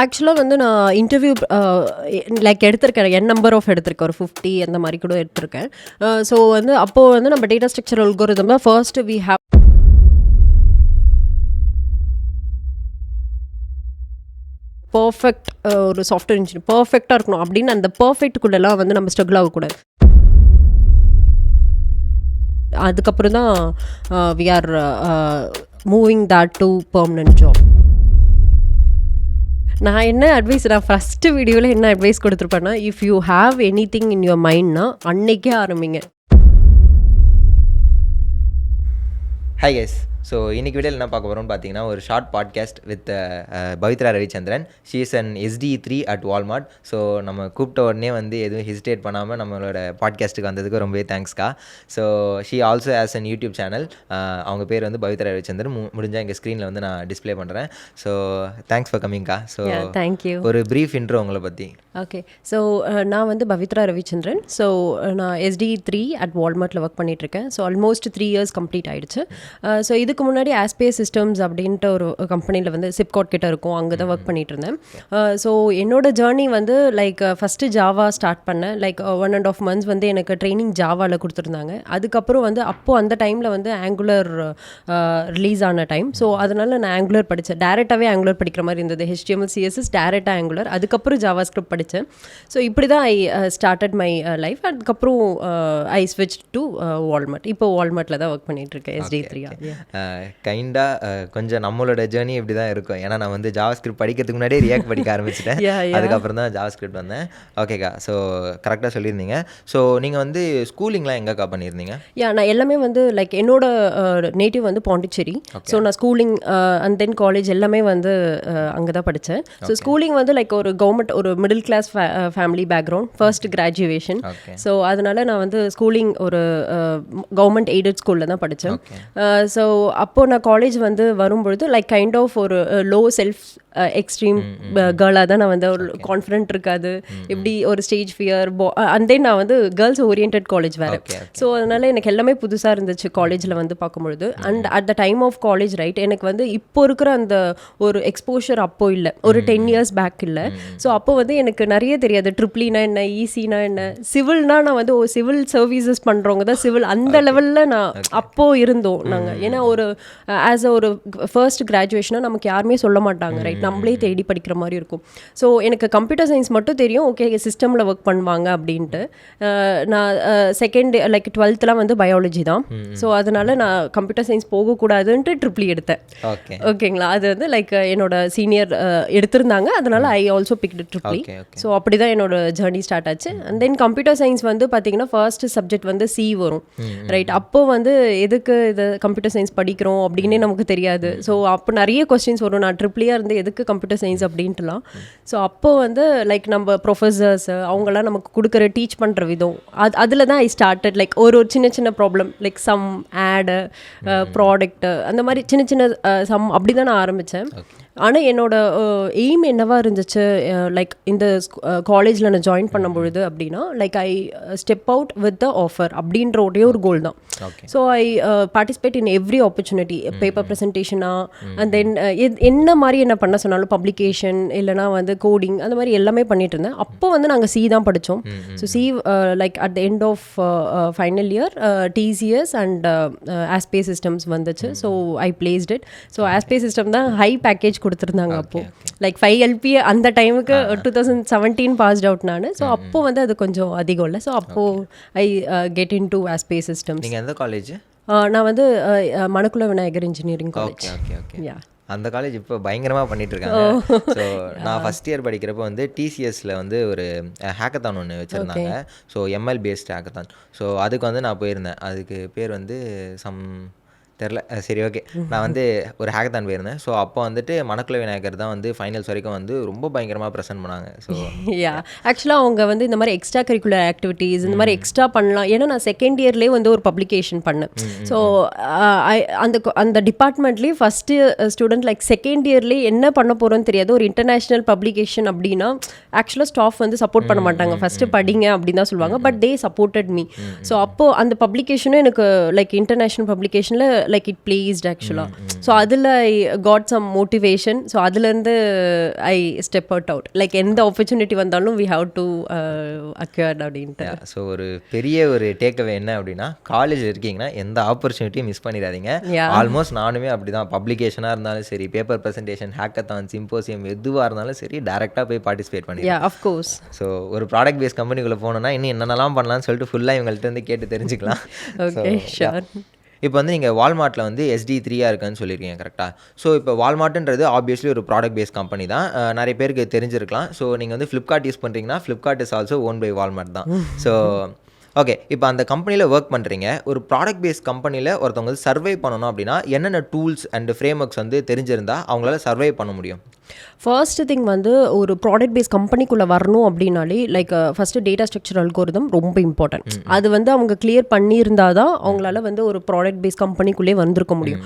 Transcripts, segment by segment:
ஆக்சுவலாக வந்து நான் இன்டர்வியூ லைக் எடுத்திருக்கேன், நம்பர் ஆஃப் எடுத்திருக்கேன், ஒரு 50 அந்த மாதிரி கூட எடுத்திருக்கேன். ஸோ வந்து அப்போது வந்து நம்ம டேட்டா ஸ்ட்ரக்சர் அல்கோரிதம் தான் ஃபர்ஸ்ட் வி ஹேவ் பர்ஃபெக்ட் ஒரு சாஃப்ட்வேர் இன்ஜினியர் பர்ஃபெக்டாக இருக்கணும் அப்படின்னு அந்த பர்ஃபெக்ட்டுக்குள்ளெல்லாம் வந்து நம்ம ஸ்ட்ரகிள் ஆகக்கூடாது. அதுக்கப்புறம் தான் we are moving that to permanent job. நான் என்ன அட்வைஸ், நான் ஃபஸ்ட்டு வீடியோவில் என்ன அட்வைஸ் கொடுத்துருப்பேன்னா, if you have any thing in your மைண்ட்னா அன்னைக்கே ஆரம்பிங்க. Hi guys. ஸோ இன்றைக்கி வீடியோவில் என்ன பார்க்க போகிறோம்னு பார்த்தீங்கன்னா, ஒரு short podcast with Pavithra Ravichandran. She is an SD3 at Walmart. So நம்ம கூப்பிட்ட உடனே வந்து எதுவும் ஹெசிடேட் பண்ணாமல் நம்மளோட பாட்காஸ்ட்டுக்கு வந்ததுக்கு ரொம்பவே தேங்க்ஸ்க்கா. So she also has an YouTube channel. அவங்க பேர் வந்து பவித்ரா ரவிச்சந்திரன். முடிஞ்சால் எங்கள் ஸ்க்ரீனில் வந்து நான் டிஸ்பிளே பண்ணுறேன். ஸோ தேங்க்ஸ் ஃபார் கமிங்க்கா. So thank you. ஒரு ப்ரீஃப் இன்ட்ரோ உங்களை பற்றி. ஓகே, ஸோ நான் வந்து பவித்ரா ரவிச்சந்திரன். ஸோ நான் SD3 அட் வால்மார்ட்டில் ஒர்க் பண்ணிகிட்ருக்கேன். ஸோ ஆல்மோஸ்ட் 3 இயர்ஸ் கம்ப்ளீட் ஆகிடுச்சு. ஸோ இதுக்கு முன்னாடி ஆஸ்பே சிஸ்டம்ஸ் அப்படின்ட்டு ஒரு கம்பெனியில் வந்து சிப்காட் கிட்ட இருக்கும், அங்கே தான் ஒர்க் பண்ணிட்டு இருந்தேன். ஸோ என்னோட ஜேர்னி வந்து லைக் ஃபஸ்ட்டு ஜாவா ஸ்டார்ட் பண்ணேன். லைக் 1.5 months வந்து எனக்கு ட்ரைனிங் ஜாவாவில் கொடுத்துருந்தாங்க. அதுக்கப்புறம் வந்து அப்போது அந்த டைமில் வந்து ஆங்குலர் ரிலீஸ் ஆன டைம். ஸோ அதனால் நான் ஆங்குலர் படித்தேன். டேரெக்டாகவே ஆங்குலர் படிக்கிற மாதிரி இருந்தது. HTML CSS டேரெக்டாக ஆங்குலர், அதுக்கப்புறம் ஜாவா ஸ்கிரிப்ட் படித்தேன். ஸோ இப்படி தான் ஐ ஸ்டார்டட் மை லைஃப். அதுக்கப்புறம் ஐ ஸ்விட்ச் டு வால்மார்ட். இப்போ வால்மார்ட்டில் தான் ஒர்க் பண்ணிகிட்ருக்கேன் SD3. கைண்டாக கொஞ்சம் நம்மளோட ஜேர்னி இப்படி தான் இருக்கும். ஏன்னா நான் வந்து ஜாவா ஸ்கிரிப்ட் படிக்கிறதுக்கு முன்னாடியே ரியாக்ட் படிக்க ஆரம்பிச்சிட்டேன். அதுக்கப்புறம் தான் ஜாவா ஸ்கிரிப்ட் வந்தேன். ஓகேக்கா, ஸோ கரெக்டாக சொல்லியிருந்தீங்க. ஸோ நீங்கள் வந்து ஸ்கூலிங்லாம் எங்கேக்கா பண்ணியிருந்தீங்க? நான் எல்லாமே வந்து லைக் என்னோட நேட்டிவ் வந்து பாண்டிச்சேரி. ஸோ நான் ஸ்கூலிங் அண்ட் தென் காலேஜ் எல்லாமே வந்து அங்கே தான் படித்தேன். ஸோ ஸ்கூலிங் வந்து லைக் ஒரு கவர்மெண்ட், ஒரு middle class family background, first graduation. So அதனால் நான் வந்து ஸ்கூலிங் ஒரு கவர்மெண்ட் எய்டட் ஸ்கூலில் தான் படித்தேன். ஸோ அப்போது நான் காலேஜ் வந்து வரும்பொழுது லைக் கைண்ட் ஆஃப் ஒரு லோ செல்ஃப் எக்ஸ்ட்ரீம் கேர்ளாக தான் நான் வந்து ஒரு கான்ஃபிடென்ட் இருக்காது, இப்படி ஒரு ஸ்டேஜ் ஃபியர். அண்ட் தென் நான் வந்து கேர்ள்ஸ் ஓரியன்ட் காலேஜ் வேறு. ஸோ அதனால் எனக்கு எல்லாமே புதுசாக இருந்துச்சு காலேஜில் வந்து பார்க்கும்பொழுது. And at the time of college right, எனக்கு வந்து இப்போ இருக்கிற அந்த ஒரு எக்ஸ்போஷர் அப்போ இல்லை, ஒரு 10 years பேக் இல்லை. ஸோ அப்போ வந்து எனக்கு நிறைய தெரியாது. ட்ரிப்ளினா என்ன, ஈஸினா என்ன, சிவில்னா நான் வந்து சிவில் சர்வீசஸ் பண்ணுறவங்க தான் சிவில், அந்த லெவலில் நான் அப்போது இருந்தோம் நாங்கள். ஏன்னா ஒரு ஆஸ் ஒரு ஃபர்ஸ்ட் கிராஜுவேஷனாக நமக்கு யாருமே சொல்ல மாட்டாங்க ரைட், நம்மளே தேடி படிக்கிற மாதிரி இருக்கும். ஸோ எனக்கு கம்ப்யூட்டர் சயின்ஸ் மட்டும் தெரியும், ஓகே சிஸ்டமில் ஒர்க் பண்ணுவாங்க அப்படின்ட்டு. நான் செகண்ட் லைக் 12th வந்து பயாலஜி தான். ஸோ அதனால் நான் கம்ப்யூட்டர் சயின்ஸ் போகக்கூடாதுன்ட்டு ட்ரிப்ளி எடுத்தேன். ஓகேங்களா, அது வந்து லைக் என்னோட சீனியர் எடுத்திருந்தாங்க, அதனால் ஐ ஆல்சோ பிக்டு ட்ரிப்ளி. ஸோ அப்படி தான் என்னோட ஜேர்னி ஸ்டார்ட் ஆச்சு. அண்ட் தென் கம்ப்யூட்டர் சயின்ஸ் வந்து பார்த்தீங்கன்னா ஃபர்ஸ்ட் சப்ஜெக்ட் வந்து C வரும் ரைட். அப்போது வந்து எதுக்கு இது கம்ப்யூட்டர் சயின்ஸ் படிக்கிறோம் அப்படின்னே நமக்கு தெரியாது. ஸோ அப்போ நிறைய கொஸ்டின்ஸ் வரும், நான் ட்ரிப்ளியாக இருந்து எதுக்கு கம்ப்யூட்டர் சயின்ஸ் அப்படின்ட்டுலாம். ஸோ அப்போ வந்து லைக் நம்ம ப்ரொஃபஸர்ஸ் அவங்களாம் நமக்கு கொடுக்குற டீச் பண்ணுற விதம், அதில் தான் ஐ ஸ்டார்டட் லைக் ஒரு சின்ன சின்ன ப்ராப்ளம் லைக் சம் ஆடு ப்ராடக்ட்டு அந்த மாதிரி சின்ன சின்ன சம் அப்படி தான் நான் ஆரம்பித்தேன். ஆனால் என்னோட எய்ம் என்னவா இருந்துச்சு லைக் இந்த காலேஜில் நான் ஜாயின் பண்ணும் பொழுது அப்படின்னா like I step out with the offer அப்படின்ற ஒரே ஒரு கோல் தான். So I participate in every opportunity, paper ப்ரெசன்டேஷனாக அண்ட் தென் என்ன மாதிரி என்ன பண்ண சொன்னாலும் பப்ளிகேஷன் இல்லைனா வந்து கோடிங் அந்த மாதிரி எல்லாமே பண்ணிட்டு இருந்தேன். அப்போ வந்து நாங்கள் C தான் படித்தோம். So C like at the end of final year TCS and Aspire systems வந்துச்சு. So I placed it. So Aspire system தான் ஹை பேக்கேஜ் கொடுத்துருந்தாங்க அப்போது, லைக் 5 LP அந்த டைமுக்கு 2017 பாஸ்ட் அவுட் நான். ஸோ அப்போ வந்து அது கொஞ்சம் அதிகம் இல்லை. ஸோ அப்போது I get in to Aspire systems. நீங்கள் எந்த காலேஜ்? நான் வந்து Manakula Vinayagar engineering college. Yeah, அந்த காலேஜ் இப்போ பயங்கரமாக பண்ணிட்டு இருக்காங்க. ஸோ நான் ஃபஸ்ட் இயர் படிக்கிறப்போ வந்து TCSல வந்து ஒரு ஹேக்கத்தான் ஒன்று வச்சுருந்தாங்க. So ML based hackathon. So அதுக்கு வந்து நான் போயிருந்தேன். அதுக்கு பேர் வந்து தெரில, சரி ஓகே. நான் வந்து ஒரு ஹேக்கத்தான் போயிருந்தேன். ஸோ அப்போ வந்துட்டு மணக்குள விநாயகர் தான் வந்து ஃபைனல்ஸ் வரைக்கும் வந்து ரொம்ப பயங்கரமாக ப்ரெசென்ட் பண்ணாங்க. ஸோ ஆக்சுவலாக அவங்க வந்து இந்த மாதிரி எக்ஸ்ட்ரா கரிக்குலர் ஆக்டிவிட்டீஸ் இந்த மாதிரி எக்ஸ்ட்ரா பண்ணலாம். ஏன்னா நான் செகண்ட் இயர்லேயே வந்து ஒரு பப்ளிகேஷன் பண்ணேன். ஸோ அந்த டிபார்ட்மெண்ட்லேயே ஃபஸ்ட்டு ஸ்டூடெண்ட் லைக் செகண்ட் இயர்லேயே என்ன பண்ண போகிறோன்னு தெரியாது. ஒரு இன்டர்நேஷ்னல் பப்ளிகேஷன் அப்படின்னா ஆக்சுவலாக ஸ்டாஃப் வந்து சப்போர்ட் பண்ண மாட்டாங்க, ஃபஸ்ட்டு படிங்க அப்படின்னு தான் சொல்லுவாங்க. But they supported me. So அப்போது அந்த பப்ளிகேஷனும் எனக்கு லைக் இன்டர்நேஷ்னல் பப்ளிகேஷனில் லைக் இட் ப்ளீஸ்ட் ஆக்சுவலாக. ஸோ அதில் I got some motivation. So அதுலேருந்து ஐ ஸ்டெப் அவுட் லைக் எந்த ஆப்பர்ச்சுனிட்டி வந்தாலும் வி ஹாவ் டு அக்யூர்ட் அப்படின்ட்டு. ஸோ ஒரு பெரிய ஒரு டேக்அவே என்ன அப்படின்னா, காலேஜ் இருக்கீங்கன்னா எந்த ஆப்பர்ச்சுனிட்டியும் மிஸ் பண்ணிடாதீங்க. ஆல்மோஸ்ட் நானுமே அப்படி தான். பப்ளிகேஷனாக இருந்தாலும் சரி, பேப்பர் ப்ரெசன்டேஷன், ஹேக்கத்தான், சிம்போசியம் எதுவாக இருந்தாலும் சரி, டேரெக்டாக போய் பார்ட்டிசிபேட் பண்ணிடுவேன். அஃப்கோர்ஸ். ஸோ ஒரு ப்ராடக்ட் பேஸ் கம்பெனிக்குள்ளே போனோன்னா இன்னும் என்னென்னலாம் பண்ணலாம்னு சொல்லிட்டு ஃபுல்லாக இவங்கள்ட்ட இருந்து கேட்டு தெரிஞ்சுக்கலாம். Okay, sure. இப்போ வந்து நீங்கள் வால்மார்ட்டில் வந்து SD3 இருக்குன்னு சொல்லியிருக்கீங்க கரெக்டாக. ஸோ இப்போ வால்மார்ட்ன்றது ஆப்வியஸ்லி ஒரு ப்ராடக்ட் பேஸ் கம்பெனி தான். நிறைய பேருக்கு தெரிஞ்சிருக்கலாம். ஸோ நீங்கள் வந்து ஃப்ளிப்கார்ட் யூஸ் பண்ணுறீங்கன்னா Flipkart is also own by Walmart தான். ஸோ ஓகே, இப்போ அந்த கம்பெனியில் ஒர்க் பண்ணுறீங்க. ஒரு ப்ராடக்ட் பேஸ் கம்பெனியில் ஒருத்தவங்க வந்து சர்வை பண்ணணும் அப்படின்னா என்னென்ன டூல்ஸ் அண்ட் ஃப்ரேம் ஒர்க்ஸ் வந்து தெரிஞ்சிருந்தால் அவங்களால சர்வை பண்ண முடியும்? ஃபர்ஸ்ட் திங் வந்து ஒரு ப்ராடக்ட் பேஸ் கம்பெனிக்குள்ளே வரணும் அப்படின்னாலே like first data structure algorithm ரொம்ப இம்பார்ட்டன்ட். அது வந்து அவங்க கிளியர் பண்ணியிருந்தால் தான் அவங்களால வந்து ஒரு ப்ராடக்ட் பேஸ் கம்பெனிக்குள்ளே வந்திருக்க முடியும்.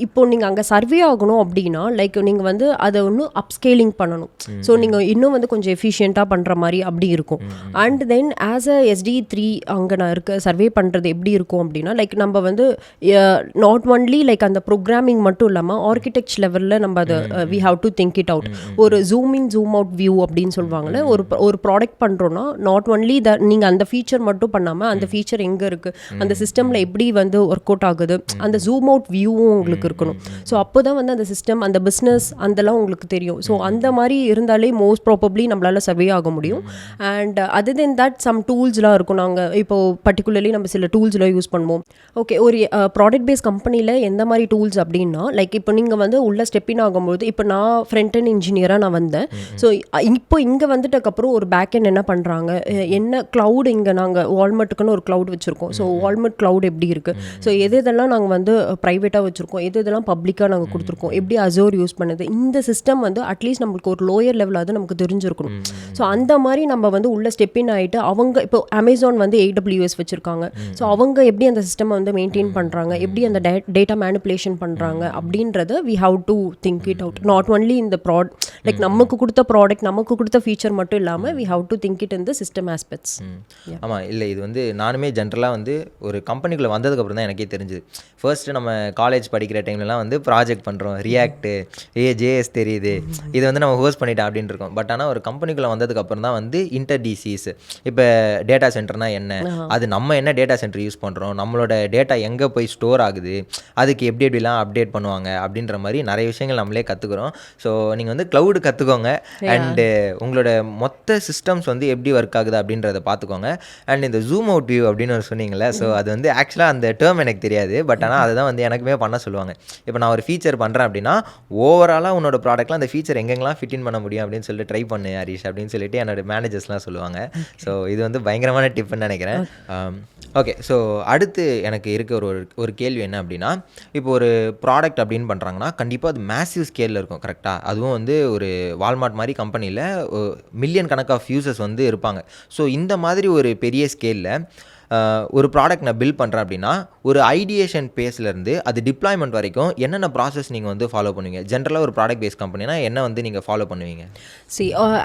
இப்போ நீங்கள் அங்கே சர்வே ஆகணும் அப்படின்னா லைக் நீங்கள் வந்து அதை இன்னும் அப்ஸ்கேலிங் பண்ணணும். ஸோ நீங்கள் இன்னும் வந்து கொஞ்சம் எஃபிஷியண்ட்டாக பண்ணுற மாதிரி அப்படி இருக்கும். And then as a SD3 அங்கே நான் இருக்க சர்வே பண்ணுறது எப்படி இருக்கும் அப்படின்னா லைக் நம்ம வந்து நாட் ஒன்லி லைக் அந்த ப்ரோக்ராமிங் மட்டும் இல்லாமல் ஆர்கிடெக்சர் லெவலில் நம்ம அதை we have to think it out. ஒரு zoom in zoom out view அப்படின்னு சொல்லுவாங்கல்ல. ஒரு ப்ராடக்ட் பண்ணுறோன்னா நாட் ஒன்லி நீங்கள் அந்த ஃபீச்சர் மட்டும் பண்ணாமல் அந்த ஃபீச்சர் எங்கே இருக்குது, அந்த சிஸ்டமில் எப்படி வந்து ஒர்க் அவுட் ஆகுது, அந்த ஜூம் அவுட் வியூவும் உங்களுக்கு இருக்கணும். ஸோ அப்போ தான் வந்து அந்த சிஸ்டம், அந்த பிஸ்னஸ் அதெல்லாம் உங்களுக்கு தெரியும். ஸோ அந்த மாதிரி இருந்தாலே மோஸ்ட் ப்ராபப்ளி நம்மளால சர்வே ஆக முடியும். And other then that some டூல்ஸ்லாம் இருக்கும். நாங்கள் இப்போ பர்டிகுலர்லி நம்ம சில டூல்ஸ்லாம் யூஸ் பண்ணுவோம். ஓகே, ஒரு ப்ராடக்ட் பேஸ் கம்பெனியில் எந்த மாதிரி டூல்ஸ் அப்படின்னா லைக் இப்போ நீங்கள் வந்து உள்ள ஸ்டெப்பின் ஆகும்போது இப்போ நான் ஃப்ரண்ட் அண்ட் இன்ஜினியராக நான் வந்தேன். ஸோ இப்போ இங்கே வந்துட்டக்கப்புறம் ஒரு பேக் எண்ட் என்ன பண்ணுறாங்க, என்ன க்ளவுட் இங்கே நாங்கள் வால்மார்ட்டுக்குன்னு ஒரு க்ளவுட் வச்சுருக்கோம். ஸோ வால்மார்ட் க்ளவுட் எப்படி இருக்குது, ஸோ எது இதெல்லாம் நாங்கள் வந்து ப்ரைவேட்டாக வச்சுருக்கோம், எது இதெல்லாம் பப்ளிக்காக நாங்கள் கொடுத்துருக்கோம், எப்படி அசோர் யூஸ் பண்ணுது, இந்த சிஸ்டம் வந்து அட்லீஸ்ட் நம்மளுக்கு ஒரு லோயர் லெவலாவது நமக்கு தெரிஞ்சிருக்கணும். ஸோ அந்த மாதிரி நம்ம வந்து உள்ள ஸ்டெப்பின் ஆகிட்டு அவங்க இப்போ அமேசான் வந்து AWS வச்சுருக்காங்க. ஸோ அவங்க எப்படி அந்த சிஸ்டம் வந்து மெயின்டைன் பண்ணுறாங்க, எப்படி அந்த டேட்டா மேனிப்புலேஷன் பண்ணுறாங்க அப்படின்றத we have to think it out. Not only இந்த லைக் நமக்கு கொடுத்த ப்ராடக்ட், நமக்கு கொடுத்த ஃபீச்சர் மட்டும் இல்லாமல் we have to think it in the system aspects. ஆமாம், இல்லை இது வந்து நானுமே ஜென்ரலாக வந்து ஒரு கம்பெனிக்குள்ளே வந்ததுக்கப்புறம் தான் எனக்கே தெரிஞ்சுது. ஃபர்ஸ்ட்டு நம்ம காலேஜ் படிக்கிற டைம்லலாம் வந்து ப்ராஜெக்ட் பண்ணுறோம், ரியாக்ட், JS தெரியுது, இது வந்து நம்ம ஹோஸ்ட் பண்ணிட்டோம் அப்படின்னு இருக்கோம். பட் ஆனால் ஒரு கம்பெனிக்குள்ளே வந்ததுக்கப்புறம் தான் வந்து இன்டர்டிசிஸ், இப்போ டேட்டா சென்டர்னா என்ன, அது நம்ம என்ன டேட்டா சென்டர் யூஸ் பண்ணுறோம், நம்மளோட டேட்டா எங்கே போய் ஸ்டோர் ஆகுது, அதுக்கு எப்படி எப்படிலாம் அப்டேட் பண்ணுவாங்க அப்படின்ற மாதிரி நிறைய விஷயங்கள் நம்மளே கற்றுக்குறோம். ஸோ நீங்கள் வந்து க்ளவுடு கற்றுக்கோங்க. அண்டு உங்களோட மொத்த சிஸ்டம்ஸ் வந்து எப்படி ஒர்க் ஆகுது அப்படின்றத பார்த்துக்கோங்க. அண்ட் இந்த ஜூம் அவுட் வியூ அப்படின்னு ஒரு சொன்னீங்களே, ஸோ அது வந்து ஆக்சுவலாக அந்த டேர்ம் எனக்கு தெரியாது. பட் ஆனால் அதுதான் வந்து எனக்குமே பண்ண சொல்லுவாங்க. இப்போ நான் ஒரு ஃபீச்சர் பண்ணுறேன் அப்படின்னா ஓவராலாக உன்னோட ப்ராடக்ட்லாம் அந்த ஃபீச்சர் எங்கெங்கெல்லாம் ஃபிட்டின் பண்ண முடியும் அப்படின்னு சொல்லிட்டு ட்ரை பண்ணு ஹரிஷ் அப்படின்னு சொல்லிட்டு என்னோட மேனேஜர்ஸ்லாம் சொல்லுவாங்க. ஸோ இது வந்து பயங்கரமான டிப்னு நினைக்கிறேன். ஓகே, ஸோ அடுத்து எனக்கு இருக்க ஒரு கேள்வி என்ன அப்படின்னா, இப்போ ஒரு ப்ராடக்ட் அப்படின்னு பண்ணுறாங்கன்னா கண்டிப்பாக அது மேசிவ் ஸ்கேலில் இருக்கும் கரெக்டாக. அதுவும் வந்து ஒரு வால்மார்ட் மாதிரி கம்பெனியில் மில்லியன் கணக்காக ஆஃப் யூசர்ஸ் வந்து இருப்பாங்க. ஸோ இந்த மாதிரி ஒரு பெரிய ஸ்கேலில் ஒரு ப்ராடக்ட் நான் பில்ட் பண்ணுறேன் அப்படின்னா ஒரு ஐடியேஷன் பேஸ்லேருந்து அது டிப்ளாய்மெண்ட் வரைக்கும் என்னென்ன ப்ராசஸ் நீங்கள் வந்து ஃபாலோ பண்ணுவீங்க? ஜென்ரலாக ஒரு ப்ராடக்ட் பேஸ் கம்பெனினா என்ன வந்து நீங்கள் ஃபாலோ பண்ணுவீங்க?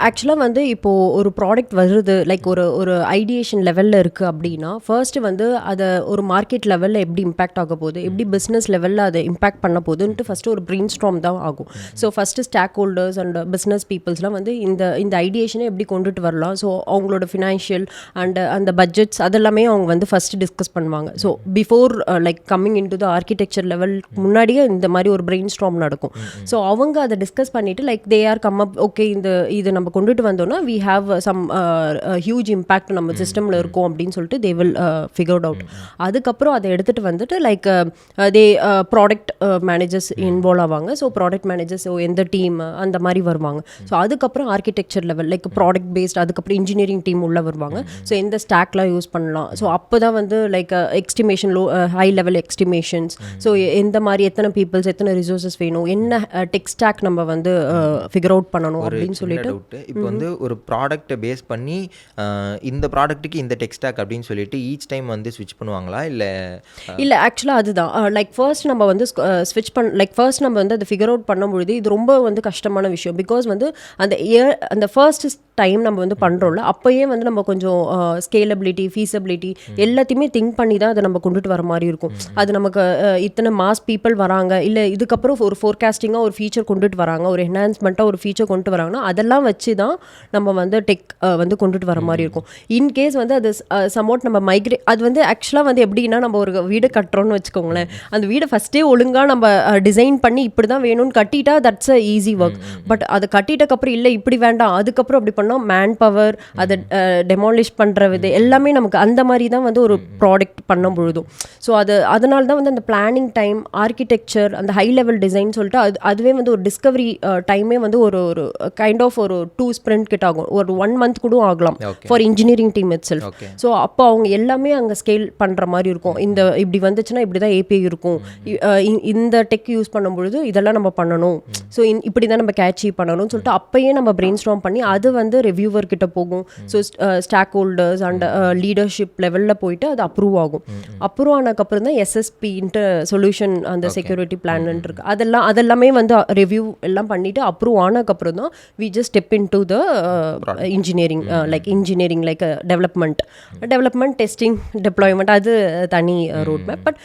ஆக்சுவலாக வந்து இப்போது ஒரு ப்ராடக்ட் வருது லைக் ஒரு ஐடியேஷன் லெவலில் இருக்குது அப்படின்னா ஃபர்ஸ்ட்டு வந்து அதை ஒரு மார்க்கெட் லெவலில் எப்படி இம்பேக்ட் ஆக போகுது, எப்படி பிஸ்னஸ் லெவலில் அதை இம்பேக்ட் பண்ண போகுதுன்ட்டு ஃபஸ்ட்டு ஒரு பிரெயின் ஸ்டார்ம் தான் ஆகும். So first stock holders and business பீப்புள்ஸ்லாம் வந்து இந்த ஐடியேஷனை எப்படி கொண்டுட்டு வரலாம், ஸோ அவங்களோட ஃபினான்ஷியல் அண்ட் அந்த பட்ஜெட்ஸ் அதெல்லாமே அவங்க வந்து ஃபஸ்ட்டு டிஸ்கஸ் பண்ணுவாங்க. So before like coming in to the architecture level முன்னாடியே இந்த மாதிரி ஒரு பிரெயின் ஸ்டார்ம் நடக்கும். ஸோ அவங்க அதை டிஸ்கஸ் பண்ணிவிட்டு like they are come up, okay இது நம்ம கொண்டுட்டு வந்தோம்னா we have some huge impact நம்ம சிஸ்டமில் இருக்கும் அப்படின்னு சொல்லிட்டு தே வில் ஃபிகர்ட் அவுட். அதுக்கப்புறம் அதை எடுத்துகிட்டு வந்துட்டு like they product managers involve ஆவாங்க. ஸோ ப்ராடக்ட் மேனேஜர்ஸ் எந்த டீம் அந்த மாதிரி வருவாங்க. ஸோ அதுக்கப்புறம் architecture level like product based, அதுக்கப்புறம் இன்ஜினியரிங் டீம் உள்ளே வருவாங்க. ஸோ எந்த ஸ்டாக்லாம் யூஸ் பண்ணலாம், ஸோ அப்போ தான் வந்து லைக் எக்ஸ்டிமேஷன் ஹை லெவல் எக்ஸ்டிமேஷன்ஸ், ஸோ எந்த மாதிரி எத்தனை பீப்புள்ஸ் எத்தனை ரிசோர்ஸஸ் வேணும், என்ன டெக் ஸ்டாக் நம்ம வந்து ஃபிகர் அவுட் பண்ணணும் அப்படின்னு சொல்லிட்டு. இப்போ வந்து ஒரு ப்ராடக்ட்டை பேஸ் பண்ணி இந்த ப்ராடக்ட்டுக்கு இந்த டெக் ஸ்டாக் அப்படின்னு சொல்லிட்டு ஈச் டைம் வந்து ஸ்விட்ச் பண்ணுவாங்களா இல்லை ஆக்சுவலாக அதுதான் லைக் ஃபர்ஸ்ட் நம்ம வந்து ஸ்விட்ச் லைக் ஃபர்ஸ்ட் நம்ம வந்து அதை ஃபிகர் அவுட் பண்ணும்பொழுது இது ரொம்ப வந்து கஷ்டமான விஷயம். பிகாஸ் வந்து அந்த ஃபர்ஸ்ட் டைம் நம்ம வந்து பண்ணுறோம்ல அப்போயே வந்து நம்ம கொஞ்சம் ஸ்கேலபிலிட்டி, ஃபீஸபிலிட்டி எல்லாத்தையுமே திங்க் பண்ணி தான் அதை நம்ம கொண்டுட்டு வர மாதிரி இருக்கும். அது நமக்கு இத்தனை மாஸ் பீப்புள் வராங்க, இல்லை இதுக்கப்புறம் ஒரு ஃபோர்காஸ்டிங்காக ஒரு ஃபீச்சர் கொண்டுட்டு வராங்க, ஒரு என்ஹான்ஸ்மெண்ட்டாக ஒரு ஃபீச்சர் கொண்டுட்டு வராங்கன்னா அதெல்லாம் வச்சு தான் நம்ம வந்து டெக் வந்து கொண்டுட்டு வர மாதிரி இருக்கும். இன்கேஸ் வந்து அது சம்வாட் நம்ம அது வந்து ஆக்சுவலாக வந்து எப்படின்னா, நம்ம ஒரு வீடு கட்டுறோம்னு வச்சுக்கோங்களேன், அந்த வீடை ஃபஸ்ட்டே ஒழுங்காக நம்ம டிசைன் பண்ணி இப்படி தான் வேணும்னு கட்டிட்டா that's a easy work. But அதை கட்டிட்டக்கப்புறம் இல்லை இப்படி வேண்டாம், அதுக்கப்புறம் அப்படி பண்ணால் மேன் பவர், அதை டெமாலிஷ் பண்ணுற விதை எல்லாமே நமக்கு அந்த மாதிரி தான் வந்து ஒரு ப்ராடக்ட் பண்ணும் பொழுதும். ஸோ அதனால தான் வந்து அந்த பிளானிங் டைம், ஆர்கிடெக்சர், அந்த ஹை லெவல் டிசைன் சொல்லிட்டு அதுவே வந்து ஒரு டிஸ்கவரி டைமே வந்து ஒரு கைண்ட் ஆஃப் ஒரு 2 ஸ்பிரிண்ட் கிட்ட ஆகும், ஒரு 1 மந்த் கூட ஆகலாம் for engineering team it self. So அப்போ அவங்க எல்லாமே அங்கே ஸ்கேல் பண்ணுற மாதிரி இருக்கும். இப்படி வந்துச்சுன்னா இப்படி தான் ஏபிஐ இருக்கும், இந்த டெக் யூஸ் பண்ணும்பொழுது இதெல்லாம் நம்ம பண்ணணும், ஸோ இப்படி தான் நம்ம கேட்சி பண்ணணும்னு சொல்லிட்டு அப்பயே நம்ம பிரெயின் ஸ்டார்ம் பண்ணி அது வந்து ரிவ்யூவர் கிட்ட போகும். So stake holders and leadership லெவலில் போயிட்டு அது அப்ரூவ் ஆகும். அப்ரூவ் ஆனதுக்கப்புறம் தான் எஸ்எஸ்பின்ட்டு சொல்யூஷன் அந்த செக்யூரிட்டி பிளான் இருக்கு, அதெல்லாமே வந்து ரிவ்யூ எல்லாம் பண்ணிட்டு அப்ரூவ் ஆனதுக்கப்புறம் தான் we just step in to the engineering like development testing deployment, அது தனி ரோட் மேப். பட்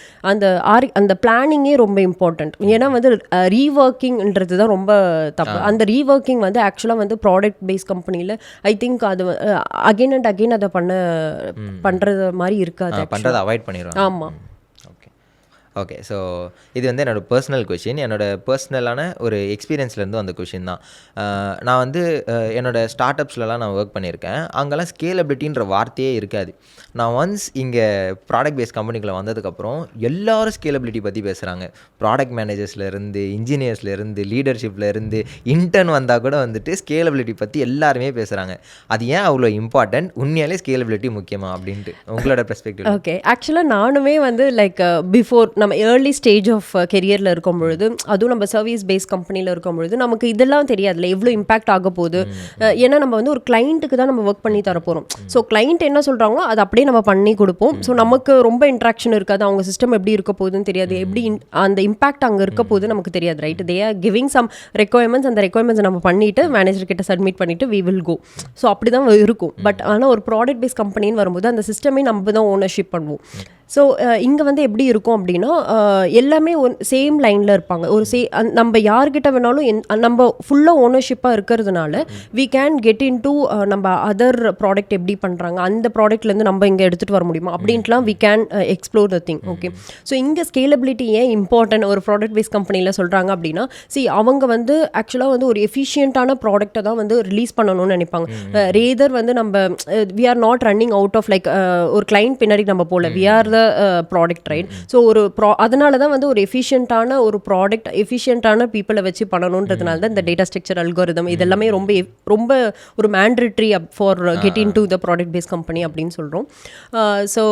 அந்த பிளானிங்கே ரொம்ப இம்பார்ட்டன்ட். ஏன்னா வந்து ரீவொர்க்கிங்ன்றது தான் ரொம்ப தப்பு. அந்த ரீவொர்க்கிங் வந்து ஆக்சுவலாக வந்து ப்ராடக்ட் பேஸ் கம்பெனியில் ஐ திங்க் அது அகெயின் அண்ட் அகெயின் அதை பண்ணுறது மாதிரி இருக்காது, பண்ணுறதை அவாய்ட் பண்ணிடுவாங்க. ஆமாம். ஓகே, ஸோ இது வந்து என்னோடய பர்சனல் கொஷின், என்னோடய பர்சனலான ஒரு எக்ஸ்பீரியன்ஸ்லேருந்து அந்த கொஷின் தான். நான் வந்து என்னோடய ஸ்டார்ட் அப்ஸ்லலாம் நான் ஒர்க் பண்ணியிருக்கேன். அங்கெல்லாம் ஸ்கேலபிலிட்டின்ற வார்த்தையே இருக்காது. நான் ஒன்ஸ் இங்கே ப்ராடக்ட் பேஸ் கம்பெனிக்குள்ளே வந்ததுக்கப்புறம் எல்லாரும் ஸ்கேலபிலிட்டி பற்றி பேசுகிறாங்க. ப்ராடக்ட் மேனேஜர்ஸ்லேருந்து, இன்ஜினியர்ஸ்லேருந்து, லீடர்ஷிப்லேருந்து, இன்டர்ன் வந்தால் கூட வந்துட்டு ஸ்கேலபிலிட்டி பற்றி எல்லாருமே பேசுகிறாங்க. அது ஏன் அவ்வளோ இம்பார்ட்டன்ட், உண்மையாலே ஸ்கேலபிலிட்டி முக்கியமா அப்படின்ட்டு உங்களோட பெர்ஸ்பெக்டிவ்? ஓகே, ஆக்சுவலாக நானுமே வந்து லைக் பிஃபோர் நம்ம ஏர்லி ஸ்டேஜ் ஆஃப் கெரியரில் இருக்கும் பொழுது, அதுவும் நம்ம சர்வீஸ் பேஸ் கம்பெனியில் இருக்கும் பொழுது நமக்கு இதெல்லாம் தெரியாதுல்ல, எவ்வளோ இம்பாக்ட் ஆக போகுது. ஏன்னா நம்ம வந்து ஒரு கிளைண்ட்டுக்கு தான் நம்ம ஒர்க் பண்ணி தரப்போகிறோம். ஸோ கிளைண்ட் என்ன சொல்கிறாங்களோ அதை அப்படியே நம்ம பண்ணி கொடுப்போம். ஸோ நமக்கு ரொம்ப இன்ட்ராக்ஷன் இருக்காது, அவங்க சிஸ்டம் எப்படி இருக்க போகுதுன்னு தெரியாது, எப்படி அந்த இம்பாக்ட் அங்கே இருக்க போகுது நமக்கு தெரியாது, right? They are giving some requirements, அந்த ரெக்வயர்மெண்ட்ஸ் நம்ம பண்ணிவிட்டு மேனேஜர் கிட்ட சப்மிட் பண்ணிவிட்டு வி வில் கோ. ஸோ அப்படி தான் இருக்கும். பட் ஆனால் ஒரு ப்ராடக்ட் பேஸ் கம்பெனின்னு வரும்போது அந்த சிஸ்டமே நம்ம தான் ஓனர்ஷிப் பண்ணுவோம். ஸோ இங்கே வந்து எப்படி இருக்கும் அப்படின்னா, எல்லாமே சேம் லைனில் இருப்பாங்க. நம்ம யார்கிட்ட வேணாலும் நம்ம ஃபுல்லாக ஓனர்ஷிப்பாக இருக்கிறதுனால we can get in to நம்ம அதர் ப்ராடக்ட் எப்படி பண்ணுறாங்க, அந்த ப்ராடக்ட்லேருந்து நம்ம இங்கே எடுத்துகிட்டு வர முடியுமா அப்படின்ட்டுலாம் we can explore the thing. Okay, so இங்கே ஸ்கேலபிலிட்டி ஏன் இம்பார்ட்டன்ட் ஒரு ப்ராடக்ட் பேஸ் கம்பெனியில் சொல்கிறாங்க அப்படின்னா, அவங்க வந்து ஆக்சுவலாக வந்து ஒரு எஃபிஷியண்ட்டான ப்ராடக்ட்டை தான் வந்து ரிலீஸ் பண்ணணும்னு நினைப்பாங்க. ரேதர் வந்து நம்ம we are not running out of like ஒரு கிளைண்ட் பின்னாடி நம்ம போல, we are product, right? So அதனால தான் வந்து ஒரு எஃபிஷியண்ட்டான ஒரு ப்ராடக்ட் எஃபிஷியண்ட்டான பீப்புளை வச்சு பண்ணணுன்றதுனால தான் இந்த டேட்டா ஸ்ட்ரக்சர் அல்காரிதம் இதெல்லாமே ரொம்ப ஒரு mandatory for get in to the product base company அப்படின்னு சொல்கிறோம். ஸோ